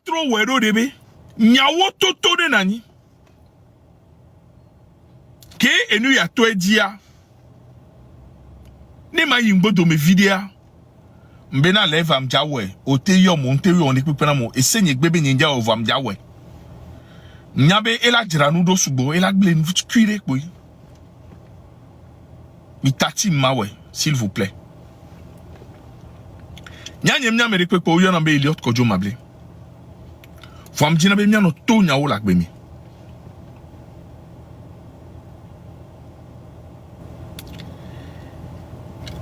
trop wero debe. Nyawo toto de nani. Ke enu ya to edia. Ne ma yimbo do me vidéa. Mbena leva mjawe. Ote yo monte yo on ekpepena mo. Esenye gbebe nyenja ova mjawe. Nyabe ela jiranu do subo. Ela gle nvutukwire kwe. Mitati mawe. S'il vous plaît. Nyanye mnyame rekwepo uyo nambe Eliot kojo mable. Fwa mjina be mnyano to nyawo lak bemi.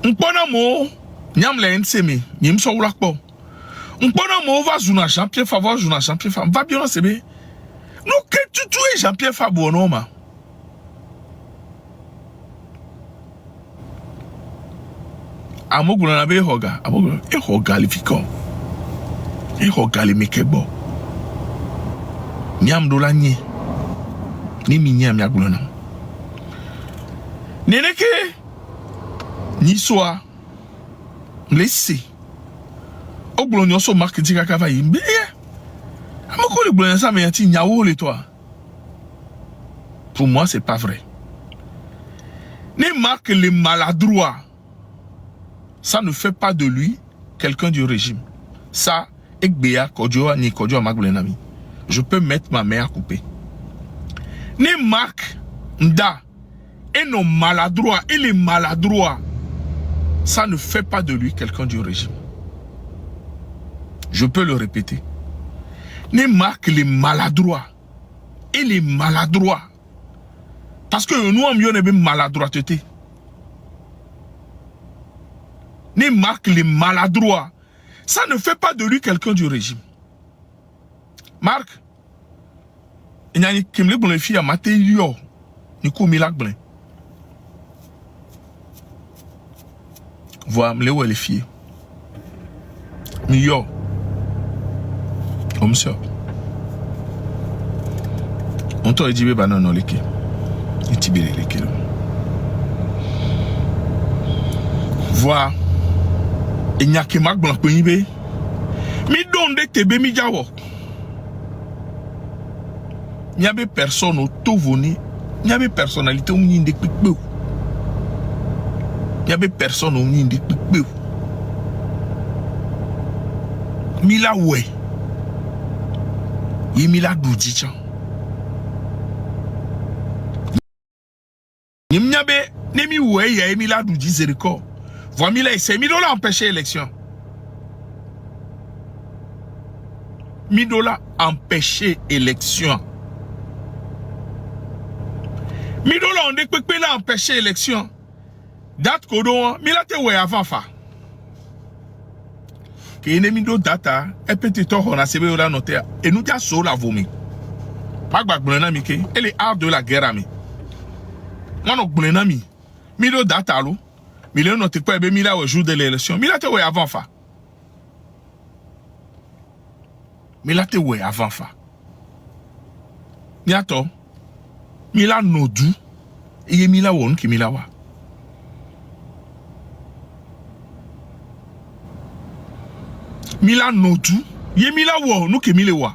Mpona mo nyamle nseme nyimso wulakpo. Mpona mo va zuna Jean-Pierre Favre zuna Jean-Pierre Favre. Va bien sebe. Nou ke tutu e Jean-Pierre Favre no ma. Amoguna na be hoga. Amoguna e hoga li fiko. E hoga li mekebo. Nyam do la nye. Ni mi nyam ya gulona. Neneke ni soa mlesi ogbonyo so marketing akava yimbe amoko le gbonyo sa me yati nyawo le toi. Pour moi c'est pas vrai. Ne marque les maladroits. Ça ne fait pas de lui quelqu'un du régime. Ça ekbeya kojo ni kojo maglenami. Je peux mettre ma main à couper. Ne marque nda et non maladroits et les maladroits. Ça ne fait pas de lui quelqu'un du régime. Je peux le répéter. Ne marque les maladroits et les maladroits. Parce que nous, on a une maladroiteté. Ne marque les maladroits. Ça ne fait pas de lui quelqu'un du régime. Marc, il y a une qui me fille à Mathéo. Il y a une voir me les filles. Yo. Comme ça. On t'a dit bah non les qui. Et tibéré les qui. Voir. Il n'y a que Marc blanc pour be. Mi donde tebe mi jawo. Il n'y avait personne au tout venu. Il n'y avait personnalité au milieu de pique-peu. Il n'y avait personne au milieu de pique-peu. Mila ouais. Il mila doudjicha. Il n'y avait nemi ouais il y a mila doudji zeriko. Voilà mila c'est $1000 empêcher l'élection. $1000 empêcher élection. $1000 on est peu là empêcher élection. Date kodo mila te ouais avant fa. Que ennemi do data et petit to on a sebe ola noter et nous dia so la vomi. Magba gblena mi ke elle est hors de la guerre ami. Ngano gblena mi. Mi do data lo. Mi le noter quoi be mi la au jour de l'élection. Mi la te ouais avant fa. Mi la te ouais avant fa. Ni ato. Mi la nodu. Et mi la won ki mi la wa. Mila nodu, ye mila wo, nou ke mile wa.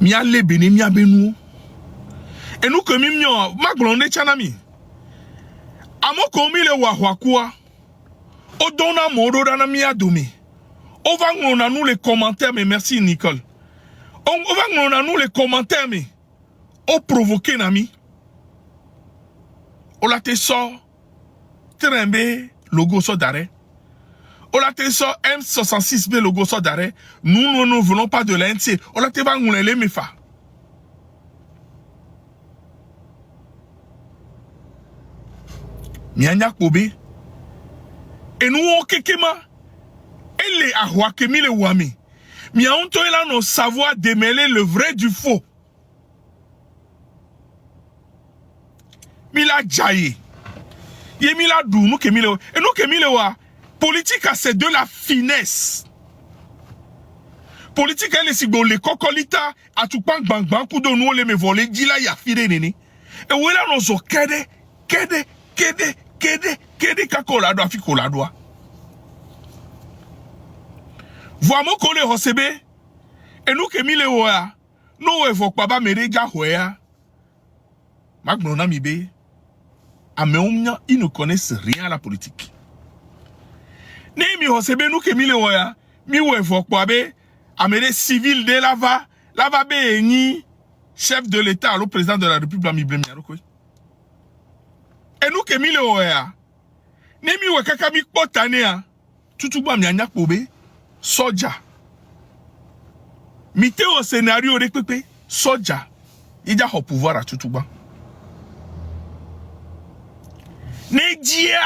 Mia lebene, mia benu. E nou ke mi mnyo, maglonde chanami. Amo ko mile wa wakua. O dona modo dana mia domi. O va ngona nous les commentaires, mais merci Nicole. O va ngona nous les commentaires, mais. O provoqué nami. O la te sort. Trembe logo so d'arrêt. On a te so M66B logo so d'arrêt. Nous ne voulons pas de l'NC. On a te va ngulele mefa. Mianya kobe. Et nous on kekema. Elle est à Huakemi le Wami. Mia on to là nos savoir démêler le vrai du faux. Mila jaye. Yemila dou nou kemile wa. Et nou kemile wa. Politique c'est de la finesse. Politique elle est si bon les kokolita a tout bang bang bang coup de nous les me voler dit là ya fide nene. Et où là nous so kede kakola do afi kola do. Voa mo kole hosebe. Et nous que mille oya. No évoque pas merega hoya. Magnona mibe. Ameumnya, ils ne connaissent rien à la politique. Ne mi hosebe nous que mille oya. Mi évoque pas be. Amere civil de lava. Lava be ni chef de l'État, le président de la République mi blemi aroko. Et nous que mille oya. Ne mi we kaka mi potane tutu ba mi anyak pobe. Soja. Mite au scénario de Pepe, soja, il a au pouvoir à Tutuba. Ne dia,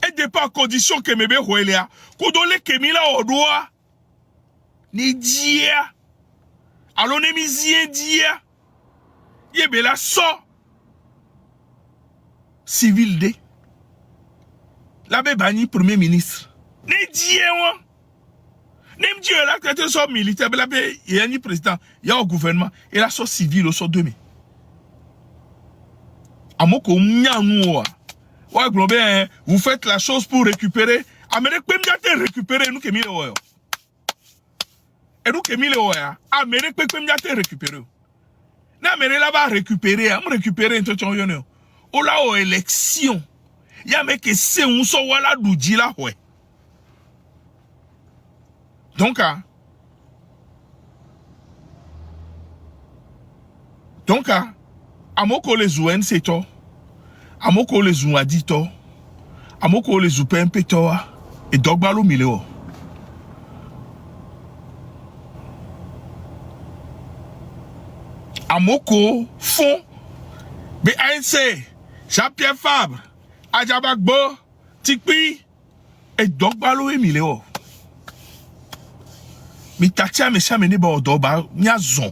et de pas condition que mebe hoelia, kudole kemila odoa, ne dia, alors ne mizien dia, yebela so, civil de, la bani premier ministre, ne dia wa. Nem Dieu là, quand tu es militaire, il y a un président, il y a un gouvernement, et là, soit civil, ou soit demi. Amoko mnyanoua. Ouais, vous faites la chose pour récupérer. Amérique peut me récupérer, nous qui mille oya. Et nous qui mille oya, Amérique peut me récupérer. N'Amérique là-bas récupérer, am récupérer un truc en yonne. Ou là, aux élections, il y a mec qui sait où sont wala doudji là, ouais. Donc, amoko les ouen c'est toi, amoko les ouadito, amoko les oupempeto, et dogbalo mileo. Amoko fond, BANC, Jean-Pierre Fabre, Adjabagbo, Tikpi, et dogbalo mileo. Mi tatia me chame ne ba odoba nya zon.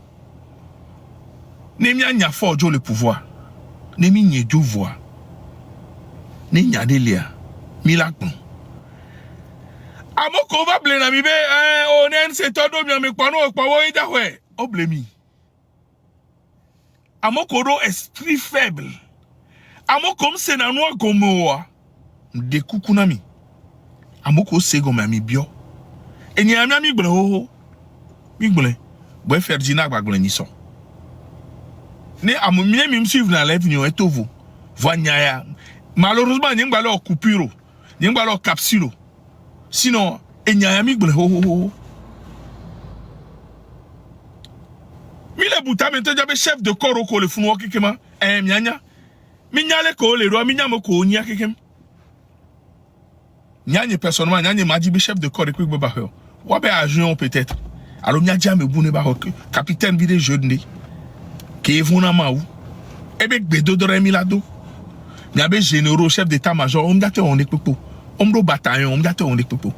Ne mi anya fo ojo le pouvoir. Ne mi nye jo voix. Ne nya delia. Mi lakpon. Amoko va ble na mi be onen se todo mi me kwano okpawo ida we. Oblemi. Amoko do esprit faible. Amoko mse na no gomoa. De kukunami. Amoko se goma mi bio. Enye amia mi ble ho. Migbole, boy faire dina gbagbole ni son. Ne amumie mi suivre na live ni o etovo. Voanyaya. Malheureusement ni ngbalo coupure, ni ngbalo capsule. Sinon enyaya migbole ho. Mi le buta mento jabe chef de corps ko le funu okekema. Mianya. Mi nyale ko le ro mi nyamo ko nya kekem. Nyanye personnellement nyanye maji be chef de corps ko gbe ba ho. Wa be agent peut-être. Alors, il y a déjà capitaine de jeune qui est venu maou. Et bien, Bédo de Rémilado. Il y a des généraux, chef d'état-major, on date on est popo. On me bataillon, on date on est popo.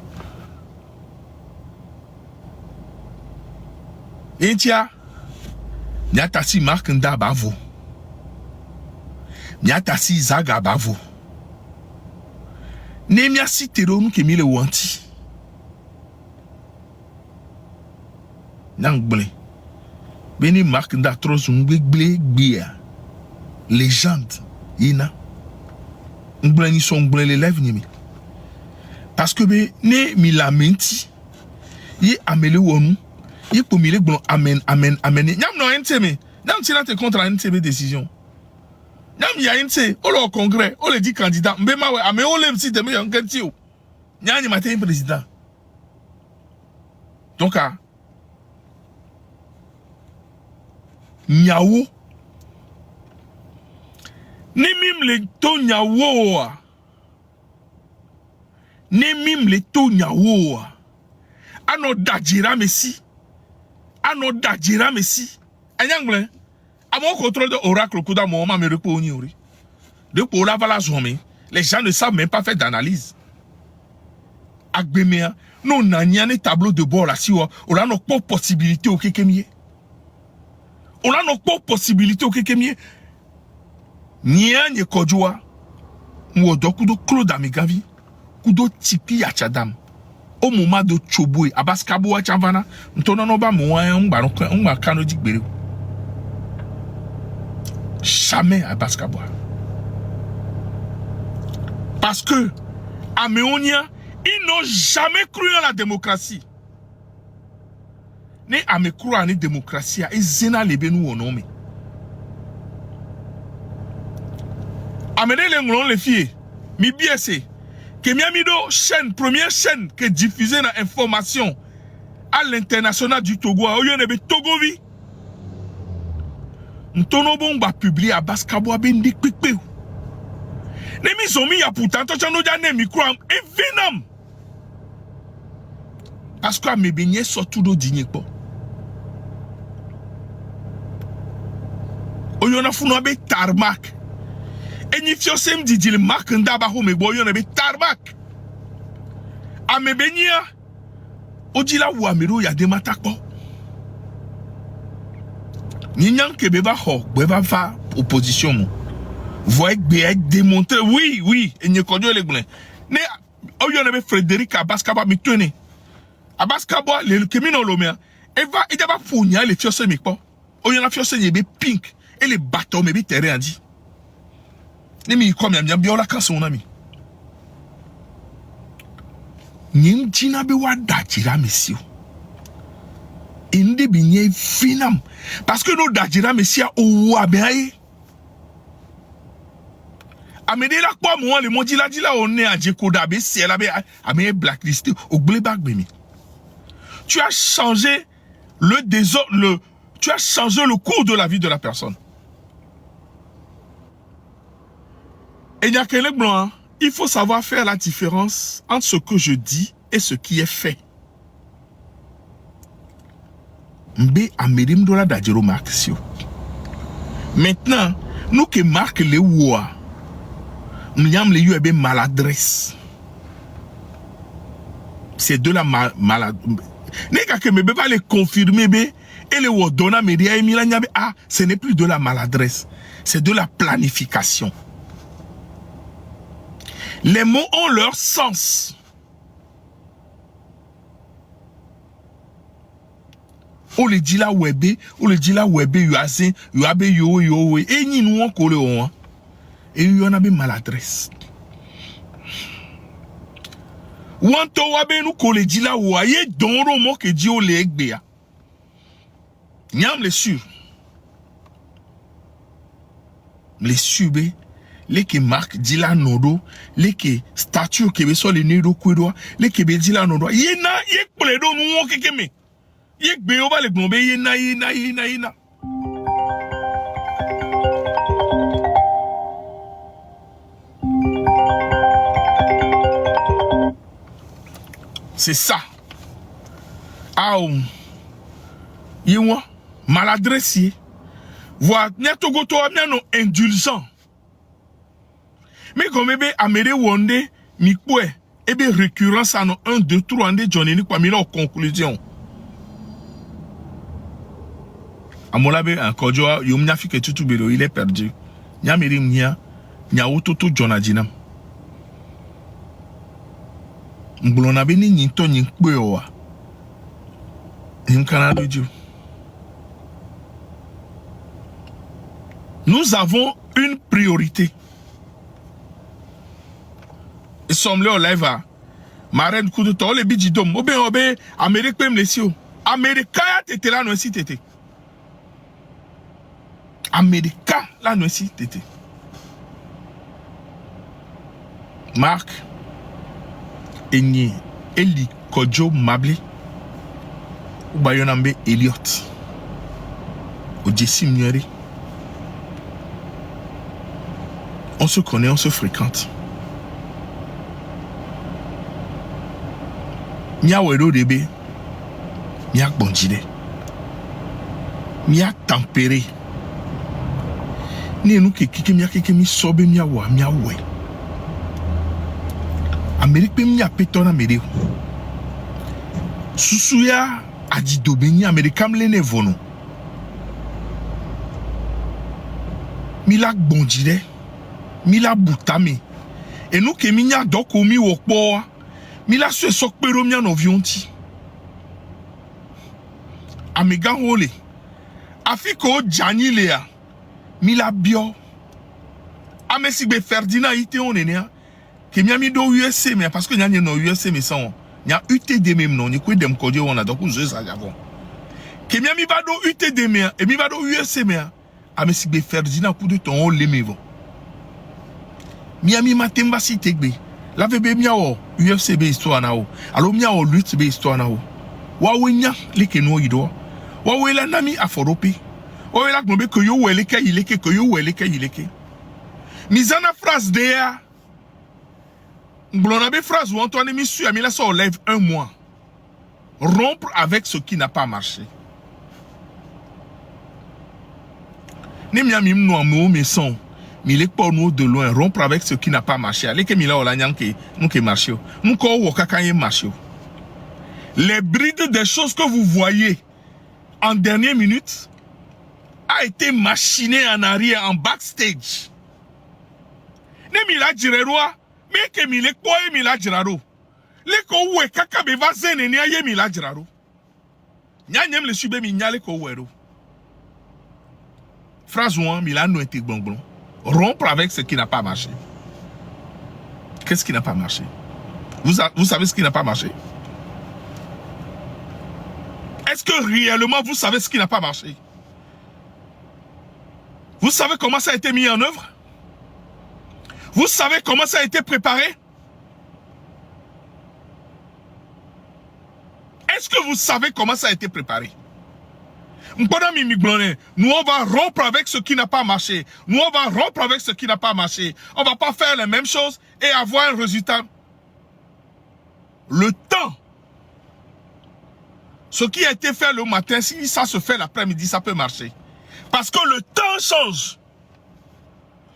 Et tiens, il y a tassi Marc Nda Bavo. Il y a tassi Zaga Bavo. Nemia si terreau qui est le wanti. Nangbele. Beni Marc Ndatros Ngble légende. Ina. Ngble ni son ngble l'élève ni. Parce que ne mi la menti. Yi amele wonu. Yi pour mille bon amen. Nyam no nteme. Nyam si na te contre nteme décision. Nyam ya nteme. O le congrès. O le dit candidat. Mbema we ame o le si te me yankenti o. Nyam ni matin président. Donc Nyawo. Ne mim le to nyawo. Ne mim le to nyawo. Ano dajira mesi. Ano dajira mesi. Anyangle. À mon contrôle de oracle kuda mo ma me repo ni ori. De pour la vala zomé. Les gens ne savent même pas faire d'analyse. Agbemea non nanyane tableau de bord là si on a pas possibilité au kekemie. On a pas possibilité au kekemie. Nyanye kodjoa. Mwodo kudo Claude Amigavi. Kudo tipi ya chadam. Au moment de Choboui, Abaskabo à Chavana, Ntono no ba moyen, on va kano dikbere. Jamais Abaskabo. Parce que Améonia Ils n'ont jamais cru à la démocratie. Ne à me croire à la démocratie, et zena lebe nous au nom. Amenez les ngolons les filles, mi biese, que miamido chaîne, première chaîne qui diffusait l'information à l'international du Togo, au lieu de Togovi. Ntonobon va publier à Baskabo Bendi Pipeu. Nemi zomi ya pourtant, toi tu as un micro et Vietnam. Parce que mes beignets sont tout de dignes. Oyona funobe tarmac. Et ni fiosem di le marque ndaba ho me boyo na be tarmac. A me beignets odila ou amero ya de matakpo. Ni nyan ke beba ho, beba va opposition mo. Voyez bien démontrer oui et ne connaît les gouvernements. Ne oyona be Frédéric Abaskaba mi tenez. Abaskaba le kemino lomea. Et va et va founya les fiosem mi po. Oyona fiosem yebe pink et les bateaux me be terrain dit. Ne mi comme yam bien la kanson ami. Nim tina be wa dajira monsieur. Inde binye finam parce que nous dajira monsieur ou abeaye. Amede la quoi moi le modi la dit là on est à Djekoda be c'est là be amé blacklisté au blebag bemi. Tu as changé le désordre tu as changé le cours de la vie de la personne. Et il y a que les blancs, il faut savoir faire la différence entre ce que je dis et ce qui est fait. Mbe amedim dola dajero marxio. Maintenant, nous qui marque les ouah, m'yam les yu maladresse. C'est de la maladresse. N'est-ce que me pas les confirmer et les wodona média et milanya ah, ce n'est plus de la maladresse, c'est de la planification. Les mots ont leur sens. On le dit là webe, on le dit là webe yuasin, yuabe yo et ni nous on colle on. Et il y en a bien maladresse. Wanto wabe nous colle dit là waye don romo que dit au legbea. Nyam les sûr. Les sube les qui marquent dit la nodo, les qui statue qui be sur les nido kuido, les qui be dit la nodo. Yena yek pole do nous kekeme. Yek be oba le gnombe yena. C'est ça. Ah, yéwa maladresse. Voir nyatogo to amia indulgent. Mais comme ebe amere wonde mi kwe ebe récurrence à 1 2 3 ande Johnny ni kwa mi en conclusion. Amolabe encore joa yomnya fike tutu belo il est perdu. Nya meri mnya nya ototo Jonadinam. Mblona be ni nyinto nyinkwe owa. Nkana Dieu. Nous avons une priorité. Ils sont là au live à Marine Koudouto, les bidjidom, obe, Amérique même les sios. Amérique t'étais là, nous aussi t'étais. Amérique là, nous aussi t'étais. Marc, Enye, Eli, Kodjo, Mabli, ou Bayonambe, Elliot, ou Jessie Mnueri. On se connaît, on se fréquente. Mia wedo debe, mia bonjide, mia tempéré. Ni nous qui mia mi sobe mia wa mia we. Amérique pe mia péton Amérique. Susuya adidobe ni Amérique am lene vono. Mila bonjide, mila boutame. Et nous qui mia doko mi wokpo. Mila se sok pero mia no vionti. Amiga hole. Afiko jani lea. Mila bio. Amesigbe Ferdinand ite onenia. Que miami do USC mais parce que n'y a no USC mais sans n'y a UTD même non, n'y quoi dem kodio on a donc je ça avant. Que miami va do UTD mais et mi va do USC mais a me sigbe Ferdinand coup de ton le mevo. Miami matemba si tegbe. La vebe miao UFC be histoire na o. Alors miao lutte be histoire na o. Wa wenya leke no yido. Wa wela nami aforope. Wa wela gnombe ko yo weleke yileke ko yo weleke yileke. Mizana phrase dea. Blon abe phrase où Antoine Missu a mis la so lève un mois. Rompre avec ce qui n'a pas marché. Ne miami mno amu me son. Mais les pas nous de loin rompre avec ce qui n'a pas marché. Allez que mila ola nyanke nous qui marché. Nous ko wakakaye marché. Les brides des choses que vous voyez en dernière minute a été machiné en arrière en backstage. Ne mila jireroa mais que mile ko e mila jiraro. Le ko we kaka be va zene ni aye mila jiraro. Nyanyem le sube mi nyale ko wero. Phrase 1 mila no ete gbongbon. Rompre avec ce qui n'a pas marché. Qu'est-ce qui n'a pas marché? Vous savez ce qui n'a pas marché? Est-ce que réellement vous savez ce qui n'a pas marché? Vous savez comment ça a été mis en œuvre? Vous savez comment ça a été préparé? Est-ce que vous savez comment ça a été préparé? Nous on va rompre avec ce qui n'a pas marché. Nous on va rompre avec ce qui n'a pas marché. On va pas faire les mêmes choses et avoir un résultat. Le temps. Ce qui a été fait le matin, si ça se fait l'après-midi, ça peut marcher. Parce que le temps change.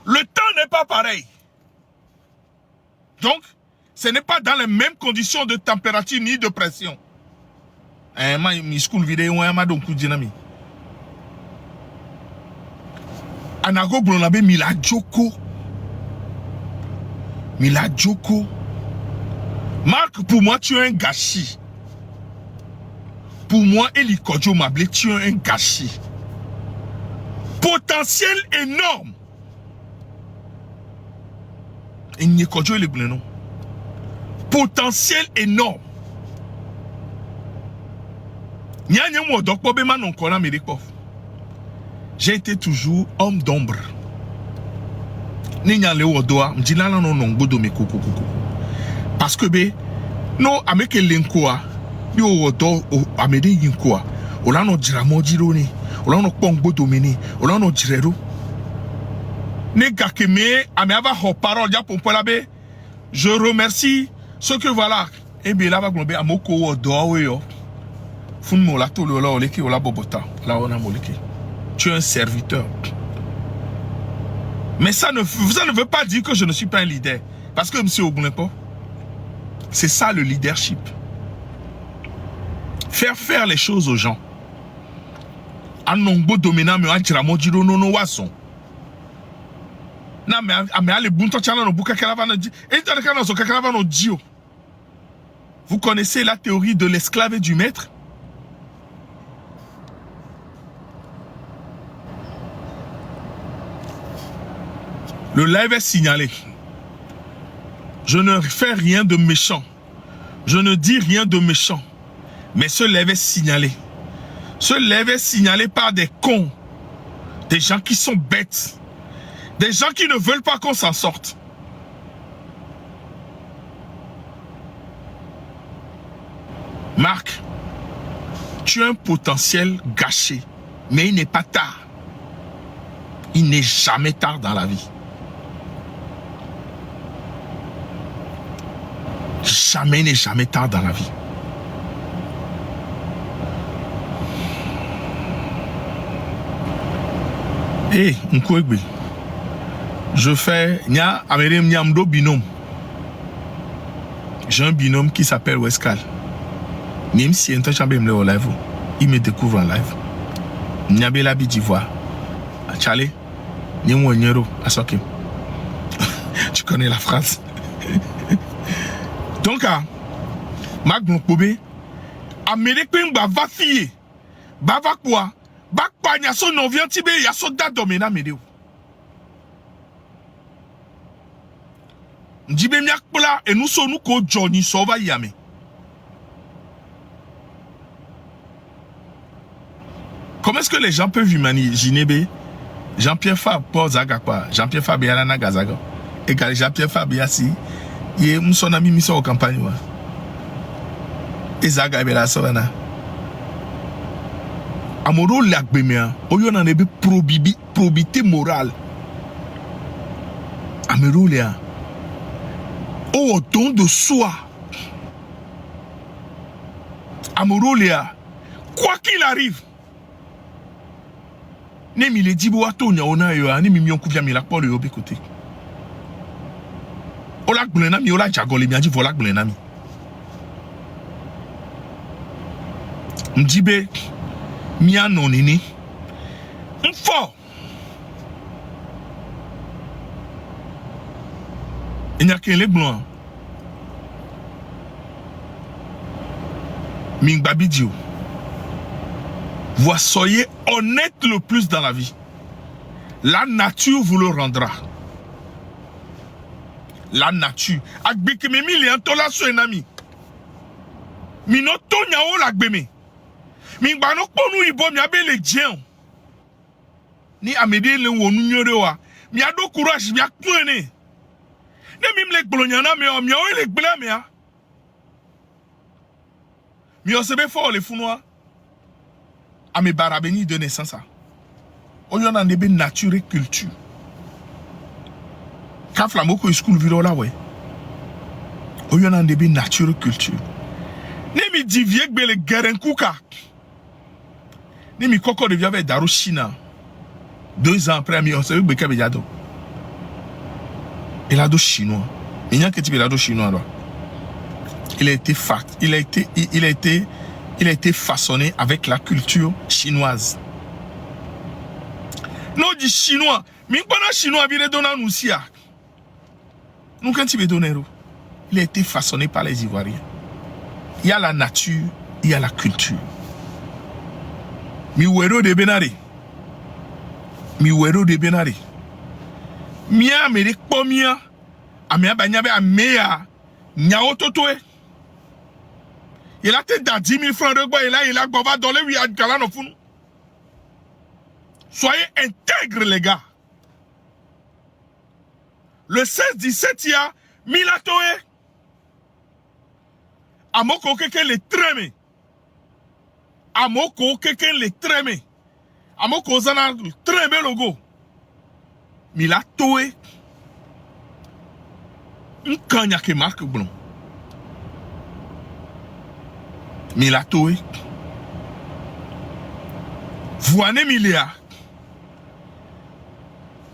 Le temps n'est pas pareil. Donc, ce n'est pas dans les mêmes conditions de température ni de pression. Anago Blonabe Mila Djoko. Mila Djoko. Marc, pour moi, tu es un gâchis. Pour moi, Eli Kodjo Mablé, tu es un gâchis. Potentiel énorme. Et n'y Kodjo le Blenon. Potentiel énorme. J'ai été toujours homme d'ombre. Parce que no ameke lenkoa yo wodo amede yinkoa ola no jiramo jironi ola no pongbo domini ola no jirero ne gakeme amiava ho parole ja pompola be. Je remercie ceux que voilà et bien là va globé amoko wodo yo funmo la tolo la oleki ola bobota la ona moleki. Tu es un serviteur. Mais ça ne veut pas dire que je ne suis pas un leader. Parce que monsieur Ogunepo, c'est ça le leadership. Faire les choses aux gens. Anongbo dominant me antiramo jiro no no wason. Na me ale bunto chala no buka karavano di. Et dans le cas no karavano dio. Vous connaissez la théorie de l'esclave et du maître? Le live est signalé. Je ne fais rien de méchant. Je ne dis rien de méchant. Mais ce live est signalé. Ce live est signalé par des cons. Des gens qui sont bêtes. Des gens qui ne veulent pas qu'on s'en sorte. Marc, tu as un potentiel gâché. Mais il n'est pas tard. Il n'est jamais tard dans la vie. Jamais n'est jamais tard dans la vie. Hey, Nkwegbe, je fais Nya Amerem Nyamdo binôme. J'ai un binôme qui s'appelle Wescal. Même si un temps au live, il me découvre en live. Nyabela Bidivoire. Achale, Nyemo Nyero, Asokim. Tu connais la phrase. Donc, Magnum Kobe, Américain va fier, va quoi, va pas, y a son nom, vient Tibé, y a son date domina médéo. Ndibe miakpla et nous sommes nous ko Johnny Sova yame. Comment est-ce que les gens peuvent imaginer Jean-Pierre Fab Paul Zagakwa, Jean-Pierre Fab Yanana Gazaga, et Jean-Pierre Fab Yassi, il est son ami mis en campagne. Et Zaga Bela Savana. Amoro Lakbemia, Oyon en ebe probité morale. Amoro Léa. Au don de soi. Amoro Léa. Quoi qu'il arrive. Ne mi le dibo ato nya ona yo ani mi mion kuvia mi la polo yo be côté. Ola gblena mi ola jagole mi aji vola gblena mi. Mdibe mi anonini. Mfo. Il n'y a qu'un les blancs. Ming babidio. Vous soyez honnête le plus dans la vie. La nature vous le rendra. La nature. Agbeke memi li antola so enami. Mi no to nyao lagbeme. Mi gba no ponu ibo mi abe le jeun. Ni amede le wonu nyore wa. Mi ado courage mi akune. Ne mi mle gbolonya na me o mi o le gbela me a. Mi o sebe fo le funwa. A mes barabeni de naissance. On y en a des nature et culture. Quand Flamoko est school vilo là, ouais. On y en a des nature et culture. Nemi diviek be le gerenkouka. Nemi koko devient avec Darushina. 2 ans après, on sait que Beka Bejado. Il a dos chinois. Il n'y a que tu veux chinois là. Il a été façonné avec la culture chinoise. Non, dit chinois. Mais quand on chinois, il est donné à nous aussi. Nous, quand il est donné, il a été façonné par les Ivoiriens. Il y a la nature, il y a la culture. Miwero de Benari. Miwero de Benari. Mia Amérique Pomia. Amia Banyabe Amea. Nyao Totoe. Il a tête dans 10 000 francs de bois et là, il a gova dans les 8 galans au fond. Soyez intègres, les gars. Le 16-17, il y a Milatoé. Amoko quelqu'un les trémé. Amoko quelqu'un les trémé. Amoko zana trémé logo. Milatoé. Un kanya qui marque blond. Milatoé. Voine Milia.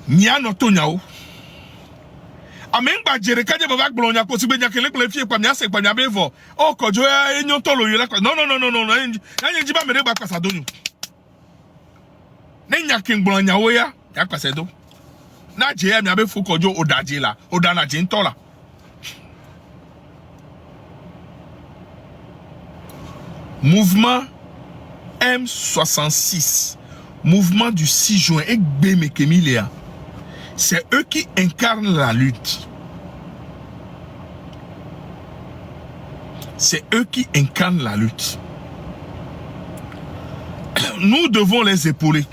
Nya noto nyao. Amen ba jere kaje baba gbolonya ko sigbe nyakele ko le fie kwa mia se kwa mia bevo. O kojo ya enyo tolo yo la kwa. No. Nya nji ba mere ba kwasa donyu. Ne nyake gbolonya wo ya kwasa do. Na je ya mia be fu kojo odaje la. Odana je ntola. Mouvement M66, mouvement du 6 juin, c'est eux qui incarnent la lutte. C'est eux qui incarnent la lutte. Nous devons les épauler.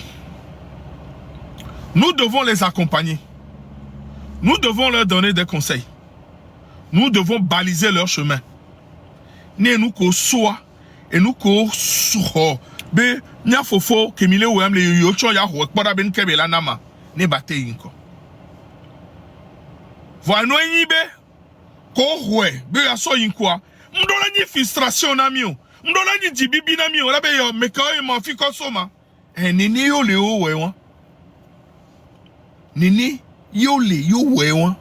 Nous devons les accompagner. Nous devons leur donner des conseils. Nous devons baliser leur chemin. Nous ko soit et nous ko soho be nya fofo kemile wem le yocho ya ho kpoda ben kebela nama ne bate yinko. Vo no yin be ko hwe be aso yinko a mdola ni frustration na mi o mdola ni jibibi na mi o la be yo meka o ma fi ko so ma nini yo le o we won nini yo le yo we won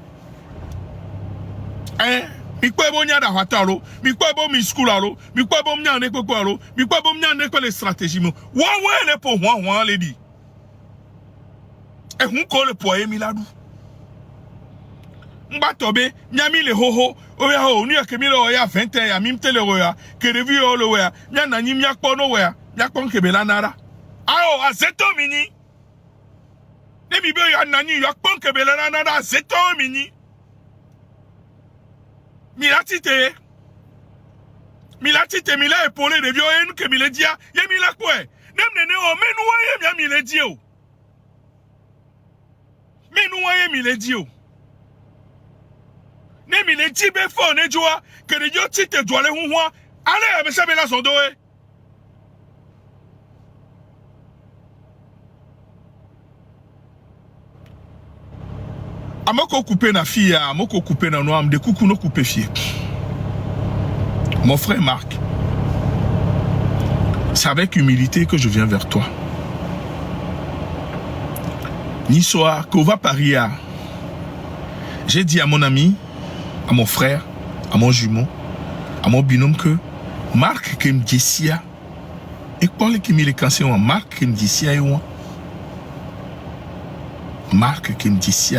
mi kwe bo nya da hataro mi kwe bo mi school aro mi kwe bo nya ne koko aro mi kwe bo nya ne ko le stratégie mo won we le po won le di e hun ko le po e mi ladu ngba tobe nya mi le hoho o ya ho ni e ke mi lo ya 20 ya mi mtele wo ya ke review o lo ya nya na nyi mi akpo no wo ya nya kpon ke be la nara ayo azeto mi ni ne bi be ya na nyi ya kpon ke be la nara azeto mi ni Mila tite. Mila tite, mila épaulé de vieux, et nous que mila dia, y'a mila quoi? Nem nene o, mais nous voyons bien mila dio. Mais nous voyons mila dio. Ne mila tibe fo ne joa, que de yo tite doit le hunwa. Allez, mais ça me la zondo, eh. Amoko coupé na fille, amoko coupé na noam, de coucou no coupé fille. Mon frère Marc, c'est avec humilité que je viens vers toi. Ni soir, qu'on va parier. J'ai dit à mon ami, à mon frère, à mon jumeau, à mon binôme que Marc qui me dit si et quoi les qui me les cancer Marc qui me dit si Marc qui me dit si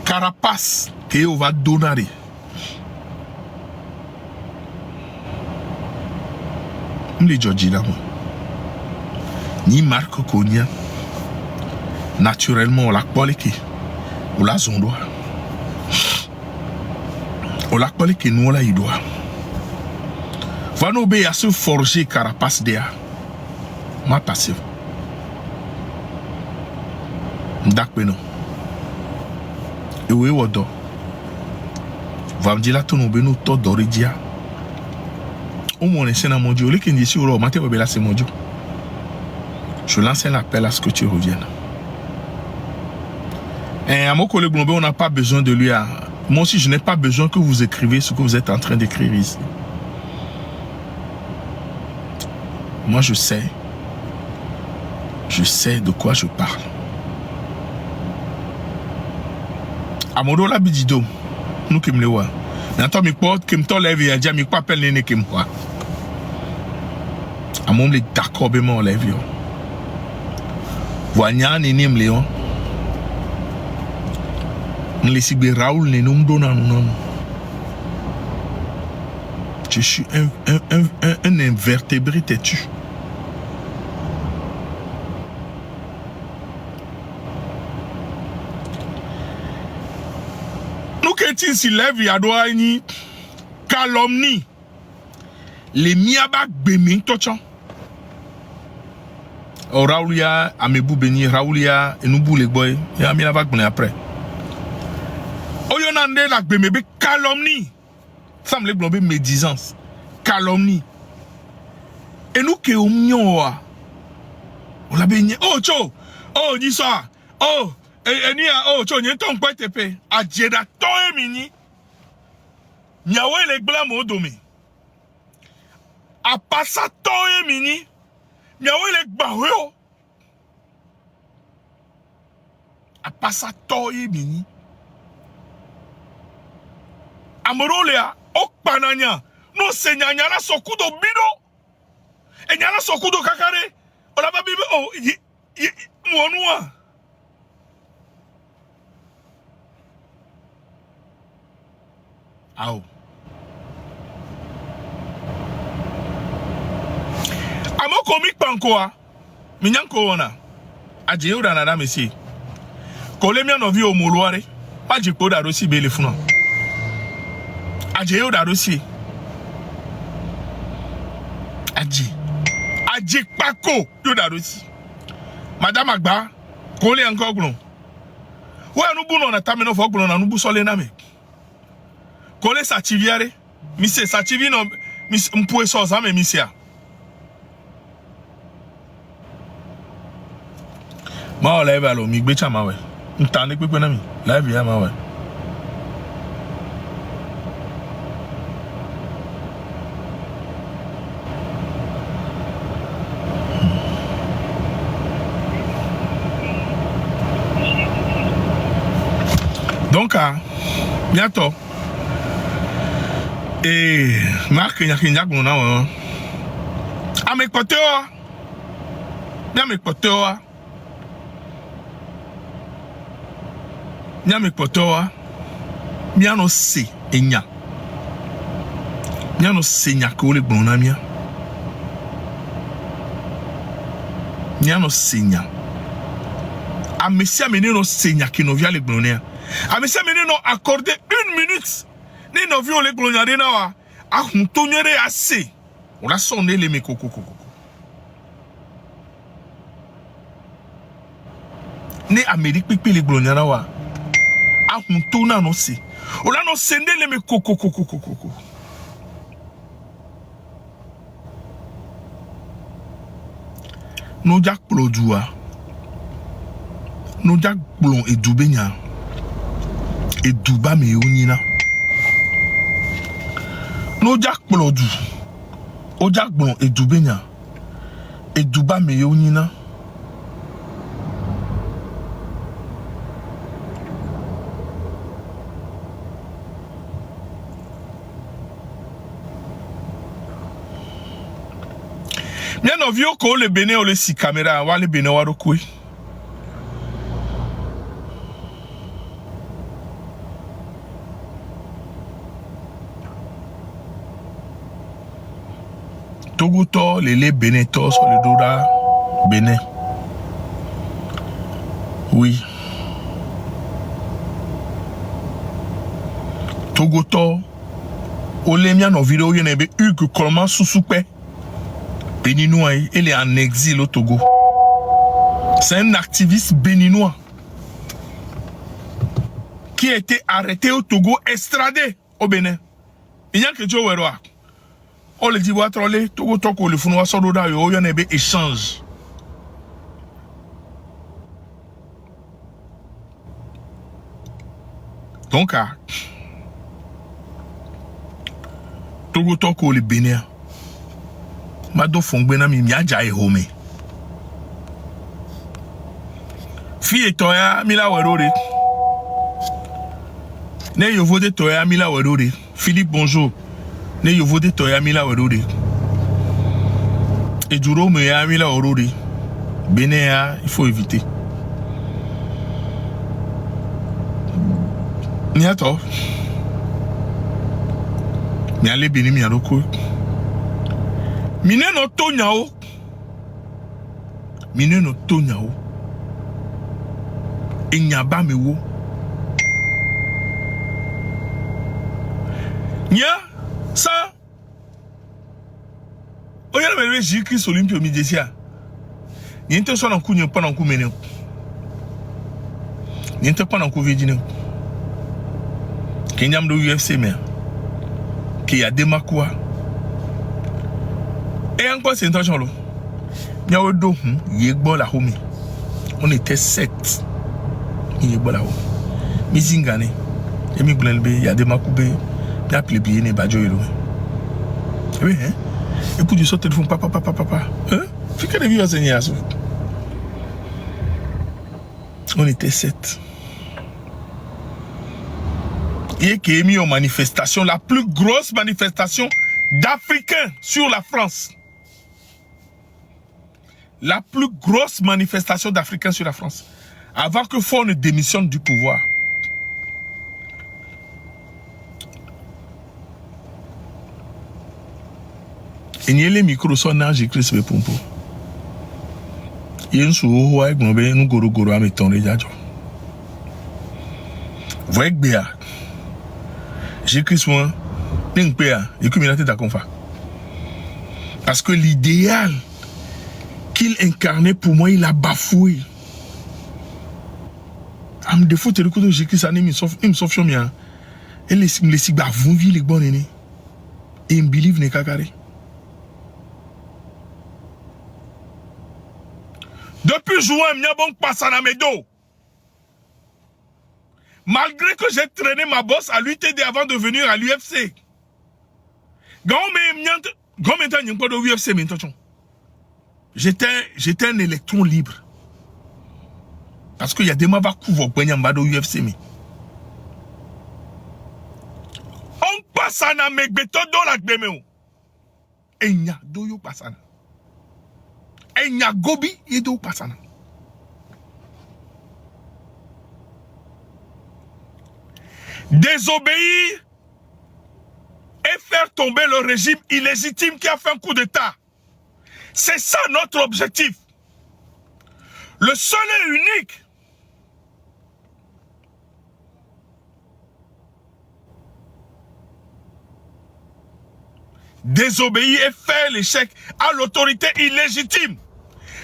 carapace que on va donner. Les Georgie là, ni Marc Konya, naturellement on l'a pas qui, on l'a zondo, on l'a pas qui nous là il doit. Va nous obéir à se forger carapace derrière, ma passive. D'accord non. Et oui wodo. Va me dire là ton obéno to doridia. Au moins c'est dans mon Dieu, les qui disent sur le matin là c'est mon Dieu. Je lance un appel à ce que tu reviennes. Et à mon collègue Blombe, on n'a pas besoin de lui. Moi aussi, je n'ai pas besoin que vous écrivez ce que vous êtes en train d'écrire ici. Moi, je sais de quoi je parle. Amodo la bidido, nous qui me le voit. N'entends mes potes qui me t'enlèvent et dire, mais quoi appelle les nez qui me voient. À mon les d'accord, ben mon lève. Voyant les nez me léon. On les cible Raoul les noms donnant non. Je suis un invertébré têtu. Nous qui si lève y a droit ni calomnie. Les miabak beming tochan. Raoulia, Amebou Beni, Raoulia, et nous boule les boys, et Amilavak bonne après. Oyonande la bemebe calomnie. Ça me blombe médisance. Calomnie. Et nous qui au mignon, on l'a baigné. Oh, tcho, oh, dis ça. Oh, et ni a, oh, tcho, n'y a ton quoi tepe. A djeda ton e mini. Niawe les blancs au domé. A passa ton e mini. Niawe les barreaux. A passa ton e mini. Amorolea, okpananya. No senya nyala sokudo bido. E nyala sokudo kakare. Ola ba bibe oh muonua. Au. Amo komik pankoa. Minyanko wana. Aje ura na da mesi. Kolemia no vi o muluare. Pa jiko da rosi bele funa. Aje ura rosi. Aje pako yo da rosi. Madame Agba, kole encore glon. Wa nu bu no na tamino fo glon na nu bu sole na me. Kole sa chiviare. Mi se sa chivi no mi mpue so za me mi sia. Ma o leve alo mi gbecha ma we. Ntane pepe na mi. Live ya ma we. Donc, bientôt. Et Marc, il y a un peu de à mes côtés, bien mes côtés, bien mes côtés, bien nos c'est et nia, bien nos c'est nia que les bons amis, bien nos c'est nia. À mes si amener nos c'est nia qui nous vient les bons amis. Ah, mais ça m'a accordé 1 minute. Nous n'avons vu les gloniards là. Ah, on tonnerait assez. On a sonné les mécocos. Ne Amérique pipi les gloniards là. Ah, on tourne à nos c'est. On a nos scendé les mécocos. Nous jack plodua. Nous jack plon et doubenya. Et douba me yonina. Nous jack plodu. O jack plon et doubenya. Et douba me yonina. Bien ovio ko le Bénin ou le si caméra wa le Bénin wa rokwe. Togo to le Bénin to sur le Dora Bénin. Oui. Togo to o le mia no vidéo yenebe Hugues Coleman Sousoupe. Béninois, il est en exil au Togo. C'est un activiste béninois qui a été arrêté au Togo, extradé au Bénin. Il y a que Dieu ouera. On le dit, on va troller, Togo Toko, le founois Sododa, il y a un échange. Donc, Togo Toko, le Bénin. Mado fongbena mi miaja e home. Fi toya mila werore. Ne yovo de toya mila werore. Philippe bonjour. Ne yovo de toya mila werore. Et duro me ya mila werore. Bénin, il faut éviter. Niato. Mi ale Bénin mi aroko. Mine no tonyao. Mine no tonyao. Enyaba mewo. Nya ça. Oya na me Jésus-Christ Olympio mi desia. Niente so na kunye pa na ku mene. Niente pa na ku vejine. Kenyam do UFC me. Ki ya demakwa. Et encore c'est intention là. Nyaodo yegbo la homi. On était 7. Yegbo la ho. Mizingane. Emi glenbe ya de makube. Ya plebier ne badjo yelo. Oui hein. Et puis du sauter téléphone papa. Hein? Fique de vieux seigneur. On était 7. Et qui a mis en manifestation la plus grosse manifestation d'Africains sur la France. La plus grosse manifestation d'Africains sur la France. Avant que Faure ne démissionne du pouvoir. Et n'y a les micros sont là, j'écris ce pompo. Il y a un sou avec mon bé, nous goro à mettre les jadjo. Voyez que béa. J'écris moi, n'ing béa, et que m'il a confa. Parce que l'idéal qu'il incarnait pour moi, il a bafoué. Am défaut de l'écoute de Jésus-Christ, il me sauve sur moi. Et les signes vont vivre les bonnes années. Et il me believe ne kakare. Depuis juin, il y a bon passe à la médo. Malgré que j'ai traîné ma bosse à l'UTD avant de venir à l'UFC. J'étais un électron libre. Parce qu'il y a des gens qui couvert au UFC. On passe à la mébeto dans la déméo. Et il y a deux personnes. Et il y a gobi et deux personnes. Désobéir et faire tomber le régime illégitime qui a fait un coup d'État. C'est ça notre objectif. Le seul et unique. désobéir et faire l'échec à l'autorité illégitime.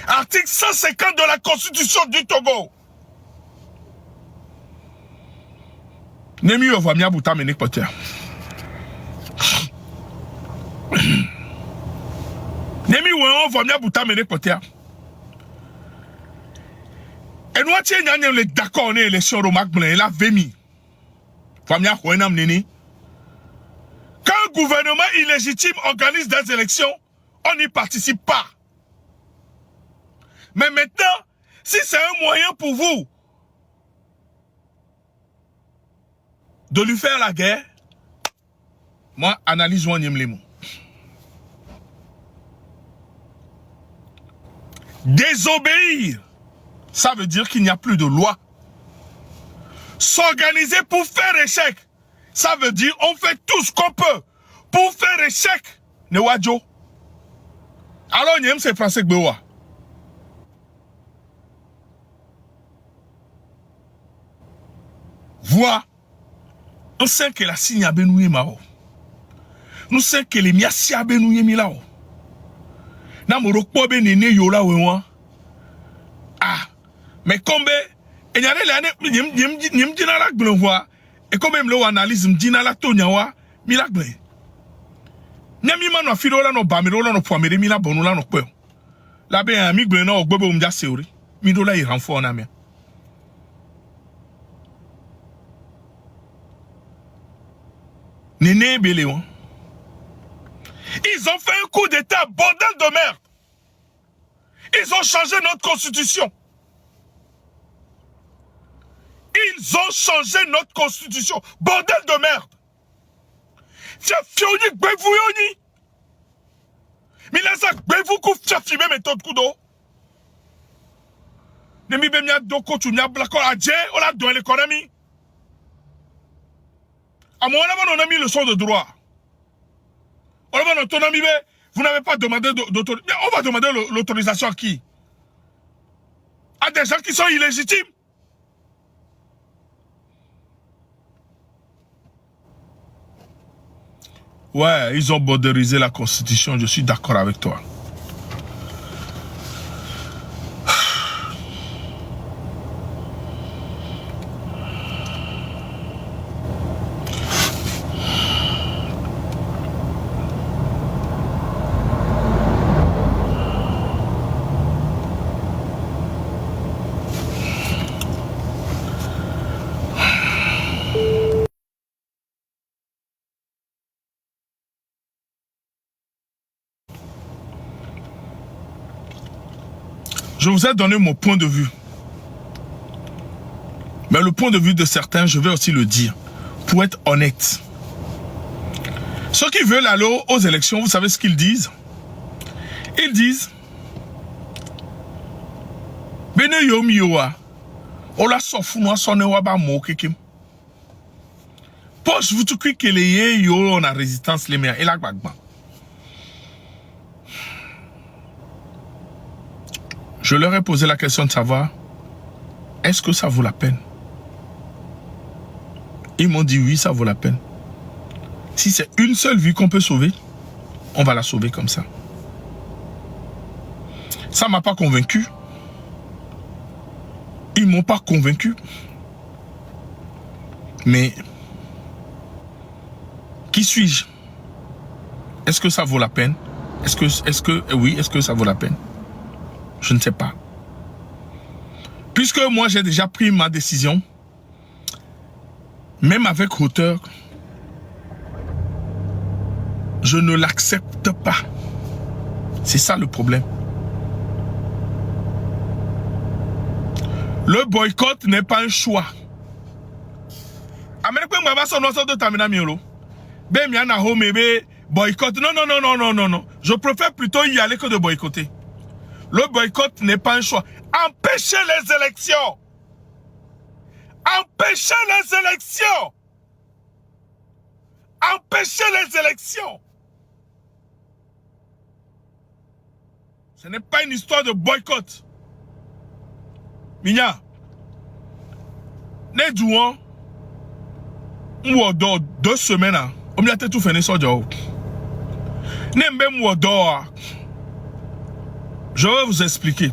Article 150 de la Constitution du Togo. Nemi voit bien bouta menek poter. Nemi voit bien bouta menek poter. Et nous tiens les d'accord on est élection au Mac Blanc la vemi. Famia Houenam Nini. Quand un gouvernement illégitime organise des élections, on n'y participe pas. Mais maintenant, si c'est un moyen pour vous de lui faire la guerre, moi, analyse les mots. Désobéir, ça veut dire qu'il n'y a plus de loi. S'organiser pour faire échec, ça veut dire on fait tout ce qu'on peut pour faire échec. Ne wadjo. Alors, on c'est français que Vois, on sait que la signe a benoué mao. Nous sait que les miasi a benoué milao. Na morokpo be nene yola wewa. Ah, mais comme et y a les années, nim dina la gbenwa. Et comme même le analyse dina la tonyawa, mi la gben. Nyami mano fidola no bamirola no poamere mi la bonula no kwe. La be ami gben no ogbobo umja seuri. Mi dola i renfort na me. Néné Béléon. Ils ont fait un coup d'état, bordel de merde. Ils ont changé notre constitution. Ils ont changé notre constitution. Bordel de merde. Fiafioni, Gbevouyoni. Milasa, Gbevoukou, Fiafime, méthode Kudo. Nemi Bemia Doko, tu n'as pas la Dje, on l'a donné l'économie. À mon avis, on a mis le son de droit. On a mis l'autonomie, vous n'avez pas demandé d'autorisation. Mais on va demander l'autorisation à qui? À des gens qui sont illégitimes. Ouais, ils ont borderisé la Constitution, je suis d'accord avec toi. Je vous ai donné mon point de vue. Mais le point de vue de certains, je vais aussi le dire. Pour être honnête. Ceux qui veulent aller aux élections, vous savez ce qu'ils disent? Ils disent Bene yo miyoa. Ola sofuno sonewa ba mo kekim. Poche vous tukui keleye yo on a résistance les mers et la gbagba. Je leur ai posé la question de savoir, est-ce que ça vaut la peine? Ils m'ont dit oui, ça vaut la peine. Si c'est une seule vie qu'on peut sauver, on va la sauver comme ça. Ça ne m'a pas convaincu. Ils ne m'ont pas convaincu. Mais, qui suis-je? Est-ce que ça vaut la peine? Est-ce que ça vaut la peine? Je ne sais pas. Puisque moi, j'ai déjà pris ma décision, même avec hauteur, je ne l'accepte pas. C'est ça le problème. Le boycott n'est pas un choix. Boycott. Non. Je préfère plutôt y aller que de boycotter. Le boycott n'est pas un choix. Empêchez les élections. Empêchez les élections. Empêchez les élections. Ce n'est pas une histoire de boycott. Minya. Les douans. Ou dans 2 semaines. On a tout fait. Nembe Mouador. Je vais vous expliquer.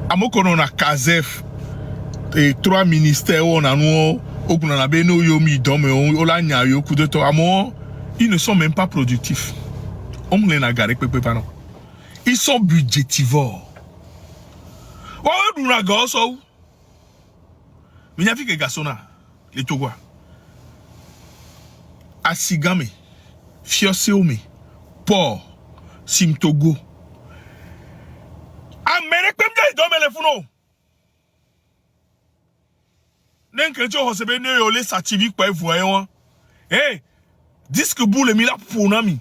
Amokono na Kazef et 3 ministères on a nous au beno yomi dome on la nya yo coup de to amo ils ne sont même pas productifs. On me les nagare pepe pardon. Ils sont budgétivores. Wa du na go so. Minyafi ke gasona les Togois. Asigame, Fioseome, Port, Simtogo. Amérique même des domé les founo. N'enquêtez pas sebe ne yole sativi kwa voyons. Eh, disque boule mi la punami.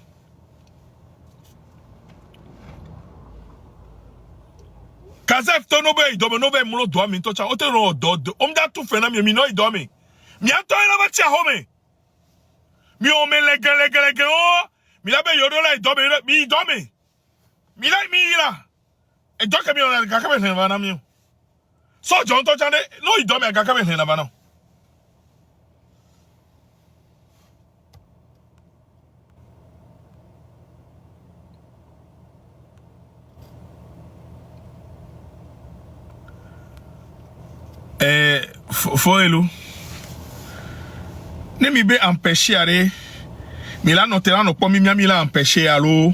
Kazef tonobe idome nobe muno doa mi tocha oteno do. Omda tu fena mi no idome. Mi anto ina batia home. Mi ome lege oh mi la be yodola idome mi idome mi la mi ila e doke mi ona gakabe hen bana mi so jon to chande no idome gakabe hen bana foelo ne mi be empêcher aller mi la notera no po mi la empêcher allo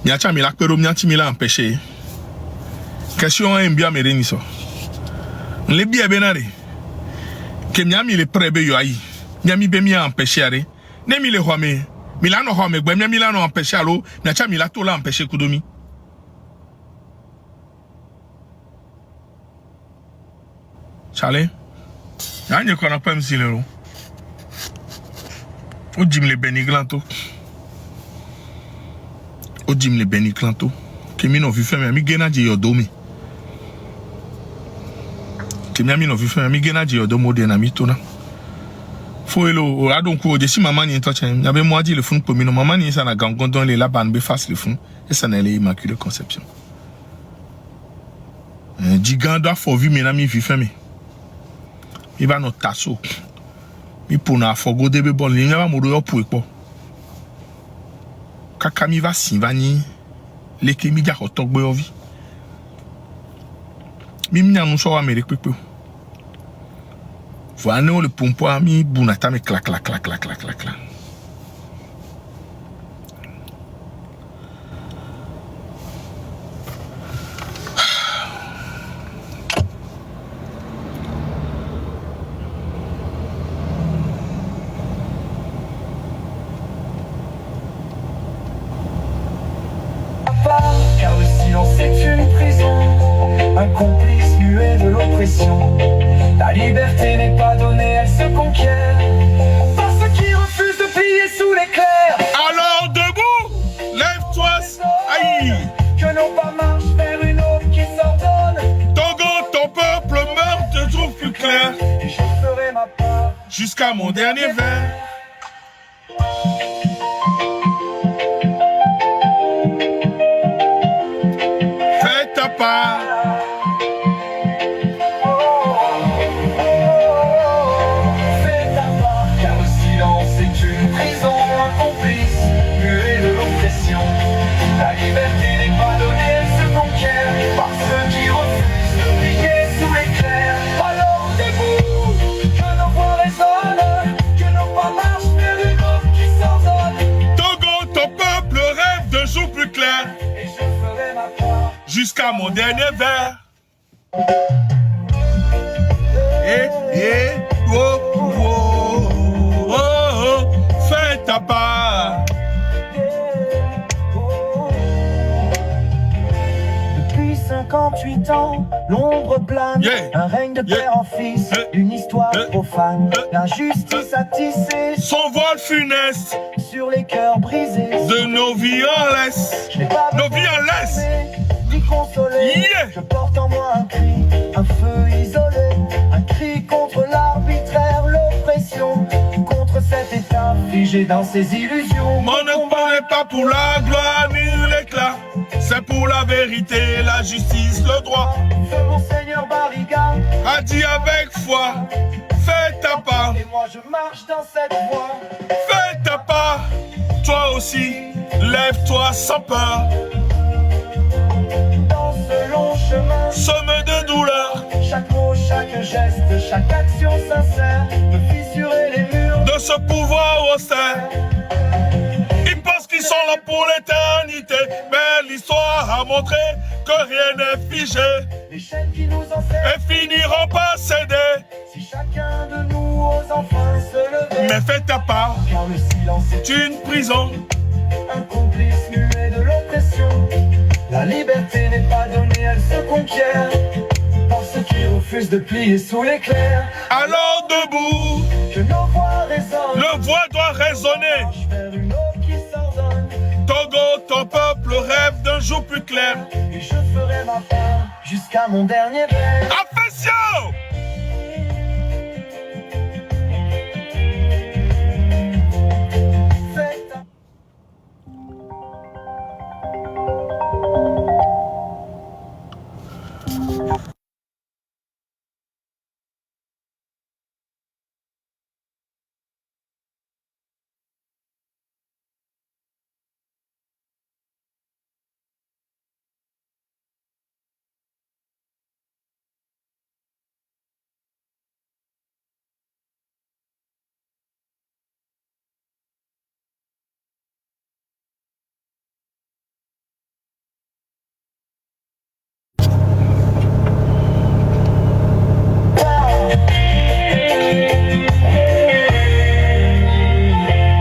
mi acha mi la pero mi anti mi la empêcher question en bien mere ni so le bien benare que mi le prebe yo ayi mi be mi empêcher aller ne mi le home mi la no home gbe mi la no empêcher allo mi acha mi la to la empêcher kudomi chale anye kona pa msilero o jim le beniglanto que mi no vi femme mi gena je yodomi que mi no vi femme mi gena je yodomo de na mi tona foelo o adon ko je si mama ni to chen ya be mo adi le fun po mi no mama ni sa na gangon le la ban be face le fun et ça na le immaculée conception gigant doit faut vi mi na mi vi femme mi va no tasso mi pona fogo debe bol ni va mo do po epo kaka mi va sinvani leke mi ja hotogbe ovi mi mi anu so wa mere pepe voilà no le pompo mi bunata me clac car le silence est une prison, un complice muet de l'oppression. La liberté n'est pas donnée, elle se conquiert par ceux qui refusent de plier sous l'éclair. Alors debout, lève-toi, aïe. Que nos pas marchent vers une autre qui s'ordonne. Togo, ton peuple meurt, te trouve plus clair. Et je ferai ma part jusqu'à mon dernier verre. Fais ta part. Fais ta part, car le silence est une prison, un complice muet de l'oppression. La liberté n'est pas donnée, elle se conquiert par ceux qui refusent de briller sous l'éclair. Alors debout, que nos voix résonnent, que nos pas marchent vers une autre qui s'ordonne. Togo, ton peuple rêve d'un jour plus clair. Et je ferai ma part jusqu'à mon dernier verre. Fais ta part. Depuis 58 ans, l'ombre plane, un règne de père en fils, une histoire profane. L'injustice a tissé son vol funeste sur les cœurs brisés de nos vies en laisse. Nos vies en laisse. Ni consoler, je porte en moi un cri, un feu isolé, un cri contre l'arbitraire, l'oppression, contre cet état figé dans ses illusions. Mon combat n'est pas pour la gloire ni l'éclat, c'est pour la vérité, la justice, le droit. Feu Monseigneur Barriga a dit avec foi, fais ta part. Et moi je marche dans cette voie. Fais ta part. Toi aussi, lève-toi sans peur. Dans ce long chemin, Sommet de douleur, chaque mot, chaque geste, chaque action sincère peut fissurer les murs de ce pouvoir austère. Ils pensent qu'ils sont là pour l'éternité, mais l'histoire a montré que rien n'est figé les chaînes qui nous enserrent. et finiront par céder. Si chacun de nous ose enfin se lever, Mais fais ta part, car le silence est une prison. un complice muet de l'oppression. La liberté n'est pas donnée, elle se conquiert par ceux qui refusent de plier sous l'éclair. Alors debout, Que nos voix résonnent, le voix doit résonner. marche vers une eau qui s'ordonne. Togo, ton peuple rêve d'un jour plus clair. Et je ferai ma part jusqu'à mon dernier verre. Affection! Fais ta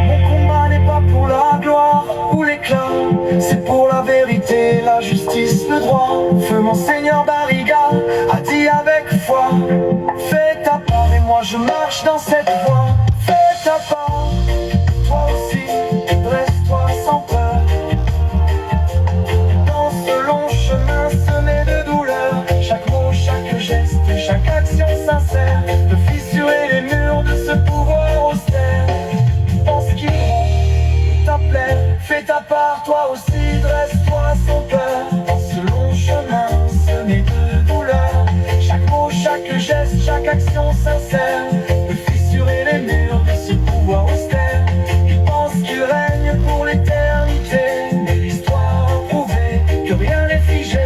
Mon combat n'est pas pour la gloire ou l'éclat, c'est pour la vérité, la justice, le droit. Feu Monseigneur Barriga a dit avec foi, fais ta part et moi je marche dans cette voie. Fais ta part, toi aussi, dresse-toi sans peur. Dans ce long chemin semé de douleur, chaque mot, chaque geste, chaque action sincère peut fissurer les murs de ce pouvoir austère. Pense qu'il t'a plaît, fais ta part, toi aussi, dresse-toi sans peur. Dans ce long chemin semé de douleur, chaque mot, chaque geste, chaque action sincère peut fissurer les murs de ce pouvoir austère. Il pense qu'il règne pour l'éternité, mais l'histoire a prouvé que rien n'est figé.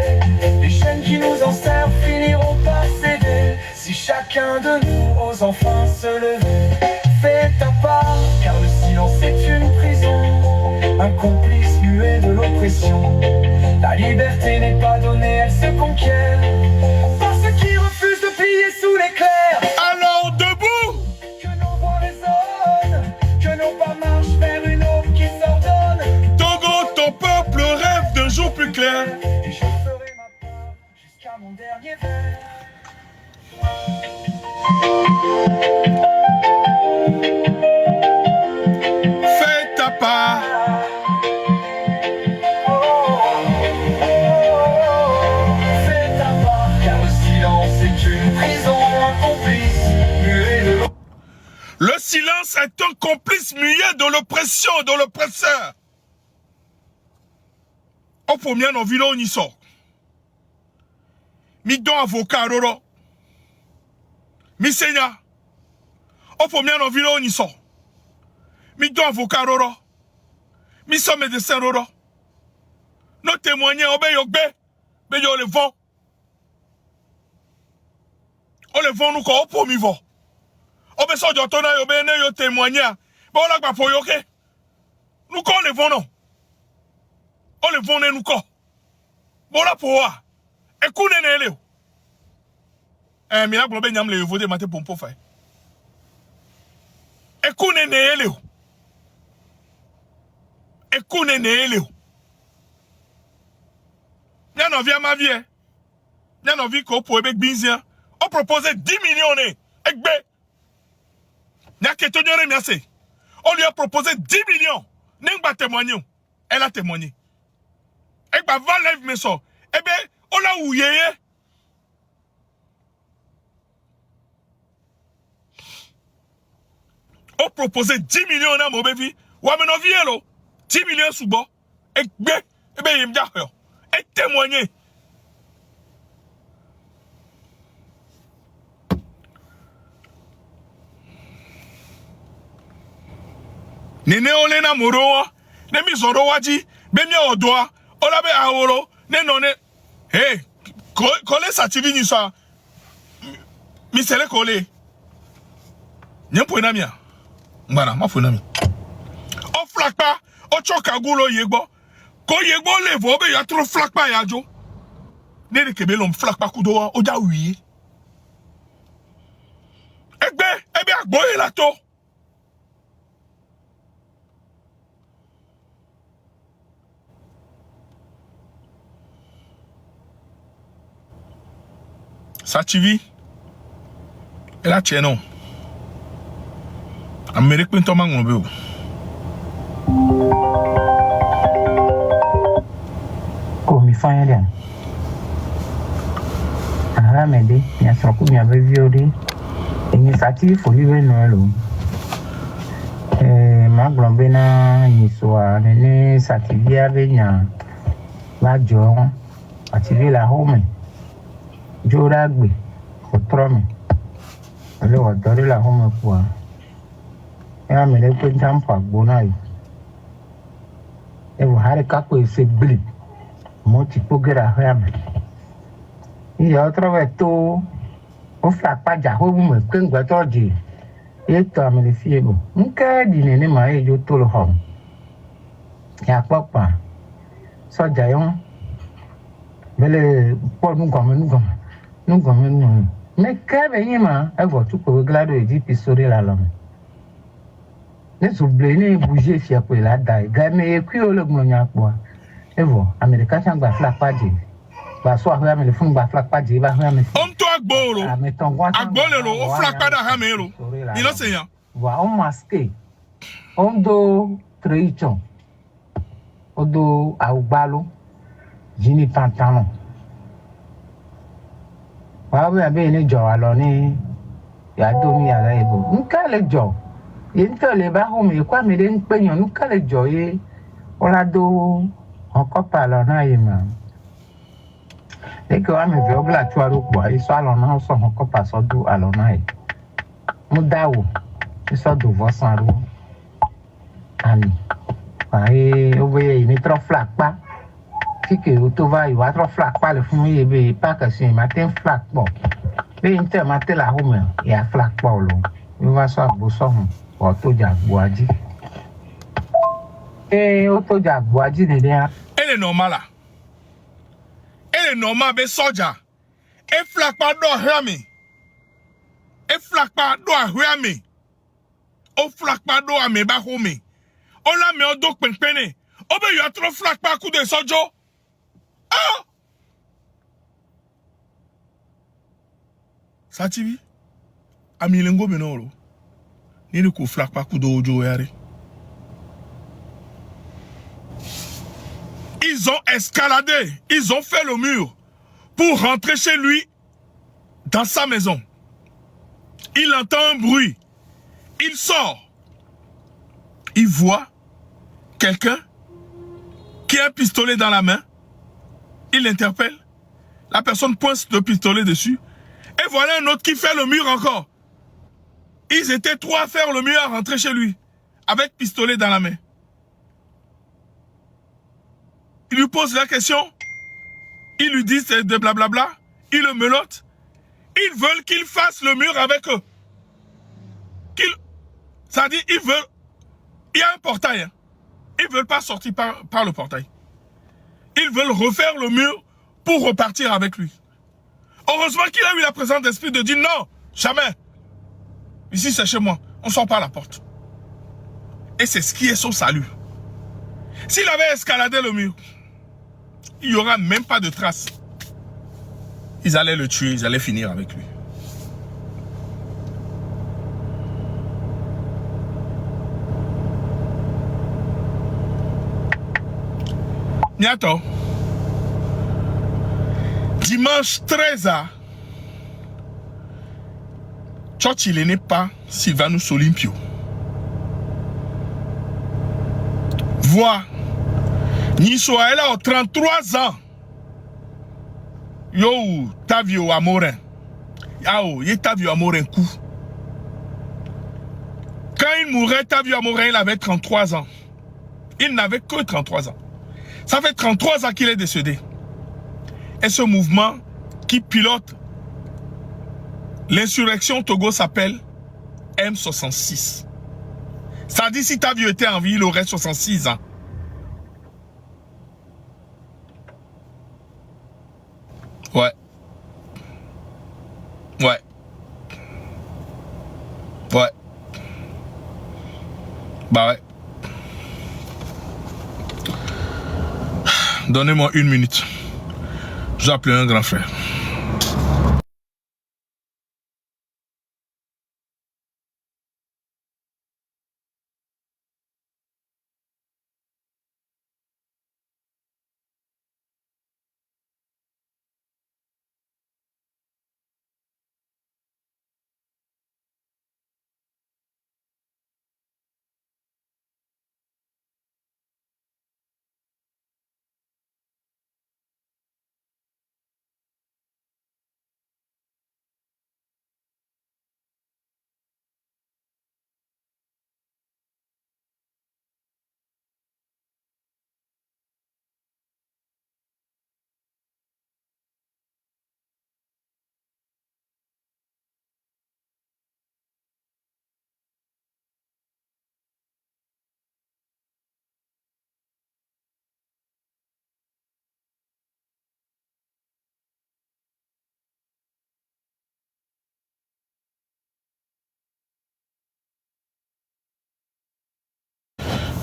Les chaînes qui nous enserrent finiront par céder. Si chacun de nous ose enfin se lever, fais ta part, car le silence est une prison, un complice muet de l'oppression. La liberté n'est pas donnée, elle se conquiert par ceux qui refusent de plier sous l'éclair. Alors debout, Que nos voix résonnent, que nos pas marchent vers une eau qui s'ordonne. Togo, ton peuple rêve d'un jour plus clair. Et je ferai ma part jusqu'à mon dernier verre. Fais ta part, Fais ta part, car le silence est une prison, un complice muet de l'eau. le silence est un complice muet de l'oppression, de l'oppresseur. On peut bien en vilo ni so. Mi don avocat roro. Mi seigneur. On peut bien en vilo ni so. Mi don avocat roro. Mi so médecin roro. Nos témoignants obé yogbe. Mais yo le vent. On le vent nous quoi, on peut mi vent. On peut so jotona yo be ne yo témoignant. Mais on a pas pour yo ke. Nous quoi on le vent non. On le vend nous quoi. Bon là pour moi. Écoute ne le. Mais là pour ben yam le voter matin pour faire. Écoute ne le. Écoute ne le. N'a non vient ma vie. N'a non vie ko pour ebe binzia. On propose 10 millions ne. Ekbe. N'a que tenir miasse. On lui a proposé 10 millions. N'eng pas témoigner. Elle a témoigné. Et bah va live mais ça. Eh ben, on l'a ouillé. On proposait 10 millions à mon bébé. Ou à mon vie, 10 millions sous bas. Et ben, il me dit, et témoigner. Nene olena moroa. Ne mi zoro waji, be mi odoa, ola be aoro, ne none. Hey, kole sa TV ni sa. Mi sele kole. Nyen po na mi a. Mbana, ma fo na mi. O flakpa, o choka gulo yegbo. Ko yegbo levo be ya tro flakpa ya jo. Ne de kebe lom flakpa kudo o ja wiye. Ebe agboye la to. Sa TV. Et là, tiens, non. Amérique, pinto mango, beo. Oh, mi fa yẹn. Aha, mende, mi asọ̀rọ̀ kú mi abẹ́ viodi. Èmi sàtì fòlíwé nù ẹ lò. Màá gbọ̀n bẹ́ẹ̀ náà yìí sọ à ní sàtì bí abẹ́ yàn bá jọ wọn. Àti bí la hó mi. Jóra gbè, kò tọrọ mi. Ọlẹ́ wọ̀ dọ́rí la hó mi kú à. Ẹ mi lè pé jáǹpù àgbo náà yìí. Ẹ wò hárí kápò ìṣe gbìlì. Mo ti kó gẹ́ra hó yà mi. Ìyá ọtọ́rọ̀ bẹ̀ tó ó fà pàjà ó mú mi pé ńgbẹ́tọ̀ dì. Ètò àmì lè fi èbò. Nkẹ́ dì ní màá yẹ jó tó lọ hàn. Yà pọ̀pà. Sọ́jà yẹn. Bẹ́lẹ̀ pọ̀ nùgọ̀mẹ́. Mais quand même, elle va tout pour regarder et dire pistolet la lame. Ne s'oubliez pas de bouger si vous la daille. Gamé qui au le gnonya quoi. Et voilà, Américain s'en va faire pas dire. Va soit faire mais le fond va faire pas dire va faire mais. On to agbolo. Agbolo o flak pas da hamelo. Il enseigne. Va on masqué. On do treichon. On do aubalo. Jini pantalon. Wàá bí abẹ́ ní jọ̀ wá lọ ní yàtọ̀ mi yàrá ìbò. Nká lè jọ̀. Yìí ń tẹ̀lé bá hùwà mi kó àmì lè ń pèyàn. Nká lè jọ̀ yé. Ọ̀làdó ọ̀kọ́pà lọ náà yìí mà. Lẹ́kẹ̀ẹ́ wàá mi fi ọ́gbìlà tó àrùkù àyè sọ àlọ́ náà sọ ọ̀kọ́pà sọ́dún àlọ́ náà yìí. Mo dáwò ní sọ́dún vọ́sàn àrùn. Àmì. Wàá ó bẹ́yẹ yìí ní trọ́ flak pa. Que o to va il va trop flac pas le fond il be pas que c'est matin flac bon mais inter matin la home il a flac pas lo il va so agboson o to jagboaji o to jagboaji ni dia Elle est normale là. Elle est normale be soja. E flac pas do hami. E flac pas do hami. O flac pas do ame ba home. O la me o do penpene. O be yo trop flac pas coup de sojo. Ah! Sativi, amilengo benoro. Ni de ko flak pa kudo ojo yare. Ils ont escaladé, ils ont fait le mur pour rentrer chez lui dans sa maison. Il entend un bruit. Il sort. Il voit quelqu'un qui a un pistolet dans la main. Il l'interpelle. La personne pointe le pistolet dessus. Et voilà un autre qui fait le mur encore. Ils étaient trois à faire le mur à rentrer chez lui. Avec pistolet dans la main. Il lui pose la question. Ils lui disent de blablabla. Ils le menottent. Ils veulent qu'il fasse le mur avec eux. Ça dit, ils veulent. Il y a un portail. Hein. Ils ne veulent pas sortir par le portail. Ils veulent refaire le mur pour repartir avec lui. Heureusement qu'il a eu la présence d'esprit de dire non, jamais. Ici, c'est chez moi. On ne sort pas à la porte. Et c'est ce qui est son salut. S'il avait escaladé le mur, il n'y aura même pas de traces. Ils allaient le tuer, ils allaient finir avec lui. Niato. Dimanche 13h. Church, il n'est pas Sylvanus Olympio. Vois. Nisoa, elle a 33 ans. Yo, Tavio Amorin. Yao, ye Tavio Amorin coup. Quand il mourait, Tavio Amorin, il avait 33 ans. Il n'avait que 33 ans. Ça fait 33 ans qu'il est décédé. Et ce mouvement qui pilote l'insurrection Togo s'appelle M66. Ça dit si ta vie était en vie, il aurait 66 ans. Ouais. Ouais. Ouais. Bah ouais. Donnez-moi 1 minute. Je vais appeler un grand frère.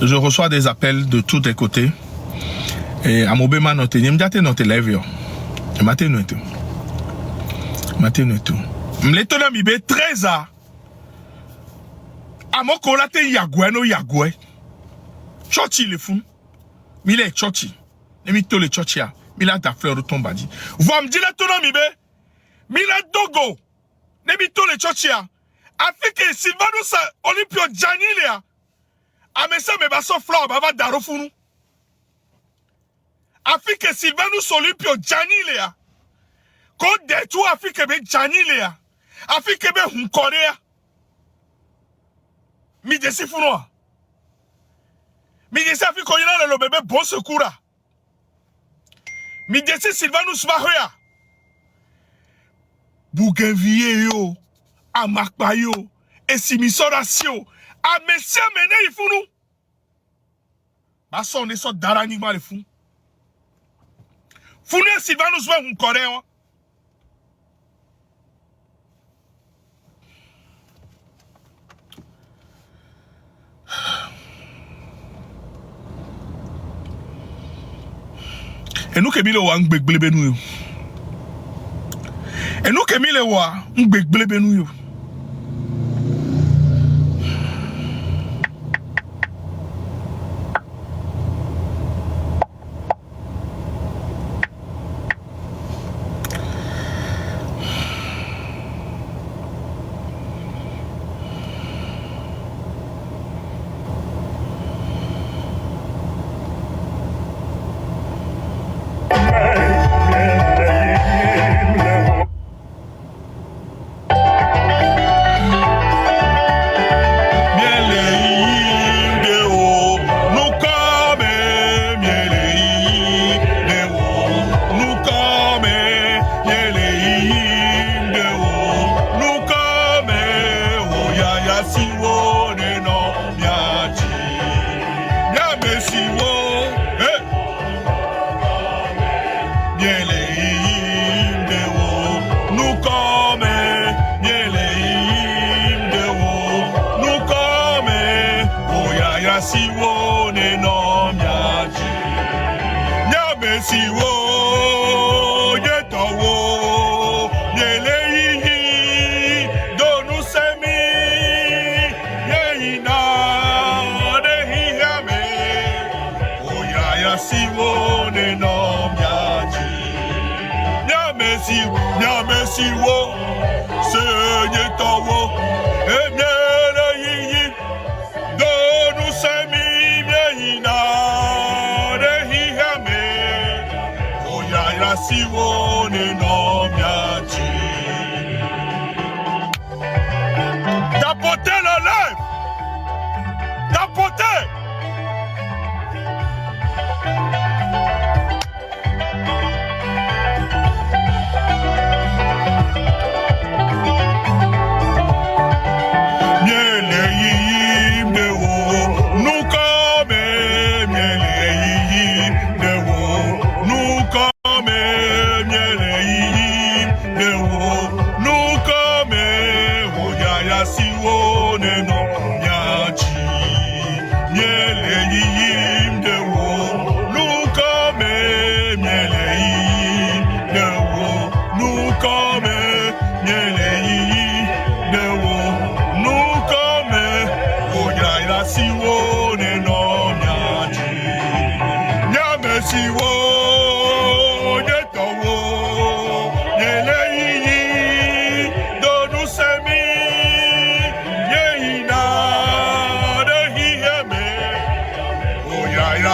Je reçois des appels de tous les côtés. Et à mon béma noté, je me dis noté live. Je m'attends noté. M'attends noté. M'létona mi be 13 ans. À mon colate yagoué no yagoué. Chochi le fou. Mile chochi. Et mi to le chochi a. Mila ta fleur tombe dit. Vous me dites là tona mi be. Mila dogo. Ne mi to le chochi a. Afrique Sylvanus Olympio Janilea. Amesa me baso fleur bava darofunu. Afrique Sylvanus Olympio Janilea. Ko detu Afrique be Janilea. Afrique be Hunkorea. Mi desi funoa. Mi desi Afrique oyina le bébé bon secours. Mi desi Sylvanus Mahoya. Bougainville yo. Amakpa yo. Esimisorasio. A messia mene ifunu. Baso on est so daranigma le fou. Fune Sylvanus we Hunkorea. Et nous kemile wa ngbegbelebe nou yo. Et nous kemile wa ngbegbelebe nou yo.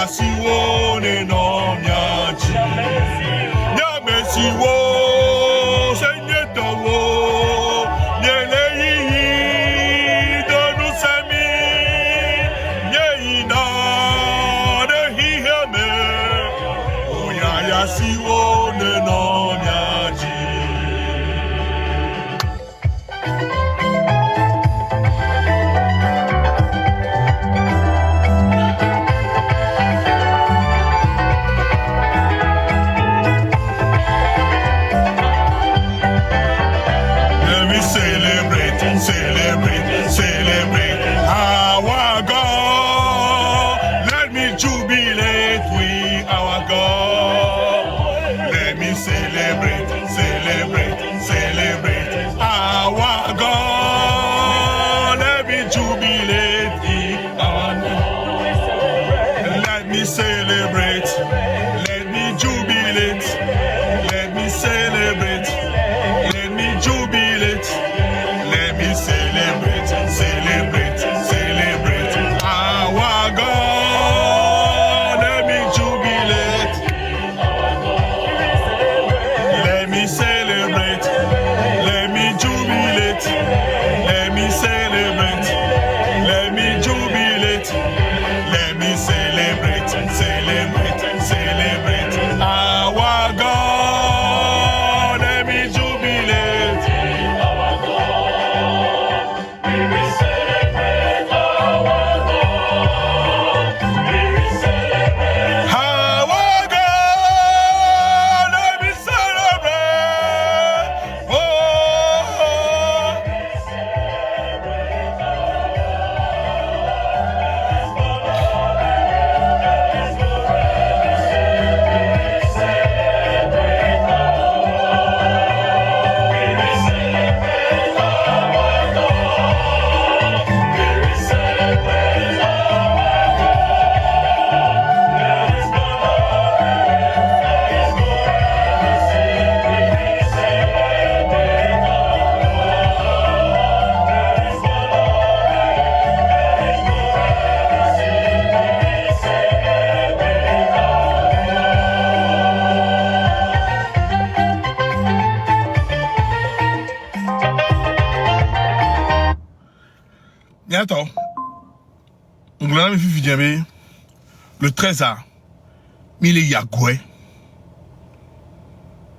siwo ne no nyaji. Nyame siwo senye towo. Nyele yi donu semi. Nye ina de hiheme. Oya siwo ne no nyaji. Celebrate our God. Let me jubilate with our God. Let me celebrate our God. Let me jubilate with our God. Let me celebrate, let me jubilate, let me celebrate, let me jubilate. Let me celebrate our God. Let me jubilate. Let me celebrate. Let me jubilate. Let me celebrate. Let me jubilate. Let me celebrate our God. Let me jubilate. Attends. Le 13 a. Il est Yagoué.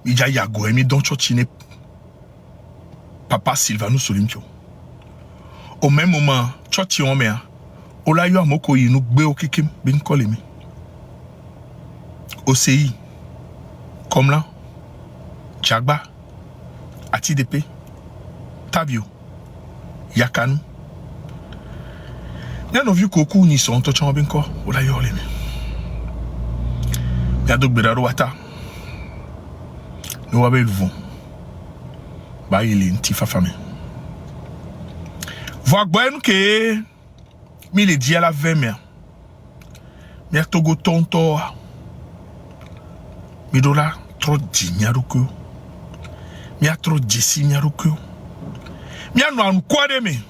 Il y a Yagoué. Mais donc, tu Papa Sylvanus Olympio. Au même moment, tu es mère. Ola yo amoko yi nou gbe okikim bin kolemi. OCI. Comme là. Tchagba. Atidepe. Tabio. Yakanu. Y'a no vu koku ni son to chon bin ko. Ola yo lemi. Y'a dok bedaro wata. Nou wabe luvon. Ba il est nti fafame. Voak boy nou ke mi le di à la veme. Mi a togo tonto. Mi do la tro di nyaruko. Mi a tro jesi nyaruko. Mi a no an kwa de me.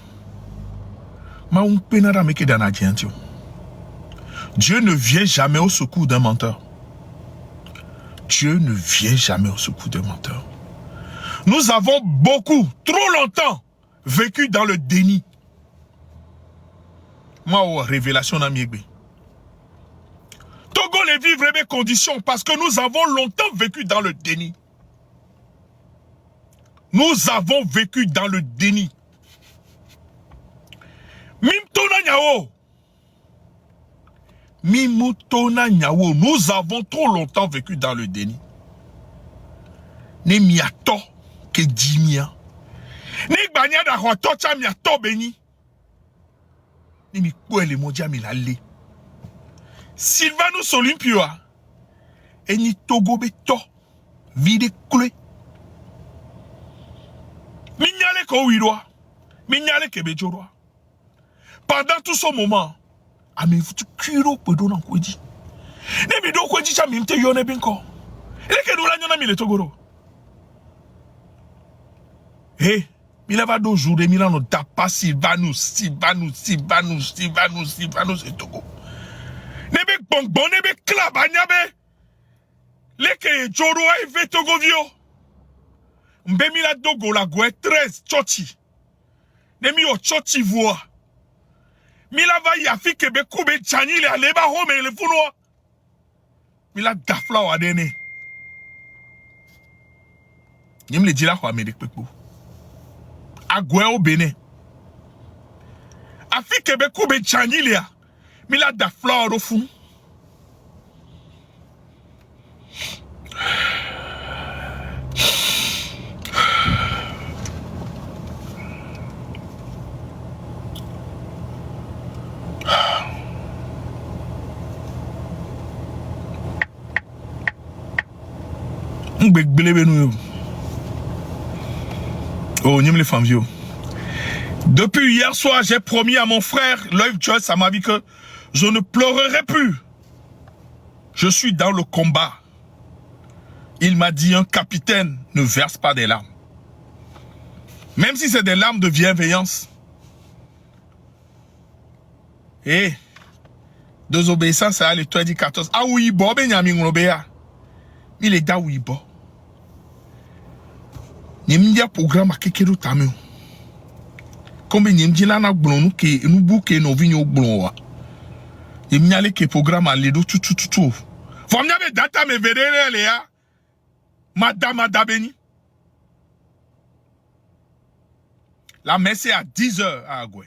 Ma un penara me ke dana dientio. Dieu ne vient jamais au secours d'un menteur. Dieu ne vient jamais au secours d'un menteur. Nous avons beaucoup, trop longtemps, vécu dans le déni. Moi, révélation d'Amiegbe. Togo les vivre mes conditions parce que nous avons longtemps vécu dans le déni. Nous avons vécu dans le déni. Mimtona Nyao. Mimutona Nyao. Nous avons trop longtemps vécu dans le déni. Ne miato ke dimia. Ne gbanya da hotocha miato beni. Ne mi kwele modia mi la le. Sylvanus Olympio. Eni Togo beto. Vide kule. Minyale ko wirwa. Minyale kebejorwa. Pendant tout ce moment, ame futu kiro pedo na kweji. Ne mi do kweji cha mimte yone binko. Eleke do la nyona mi le togoro. Eh, mi leva do jour mi la no tapa Sylvanus et Togo. Ne be bonbonne be klabanya be. Leke joro e vetogovio. Mbe mi la dogo la gwe 13 chochi. Ne mi o chochi voa. Mi la va yafi kebe kube chani le aleba home le funwa. Mi la dafla wa dene. Nim le dila kwa medik pekbo. Agwe o bene. Afi kebe kube chani le a. Mi la dafla wa do funu. Oh, les femmes vieux. Depuis hier soir, j'ai promis à mon frère Lloyd Joyce à ma vie que je ne pleurerai plus. Je suis dans le combat. Il m'a dit un capitaine ne verse pas des larmes. Même si c'est des larmes de bienveillance. Et désobéissance à l'étoile du 14. Ah oui, bon, ben yami ngobea. Il est da oui, bon. Nimdia programme à kekeru tameu. Comme nimdi lana blonu ke nubu ke no vinyo blonwa. Nimnyale ke programme à ledo tout. Famnya be data me verere le ya. Madame Beni. La messe est à 10h à Agoué.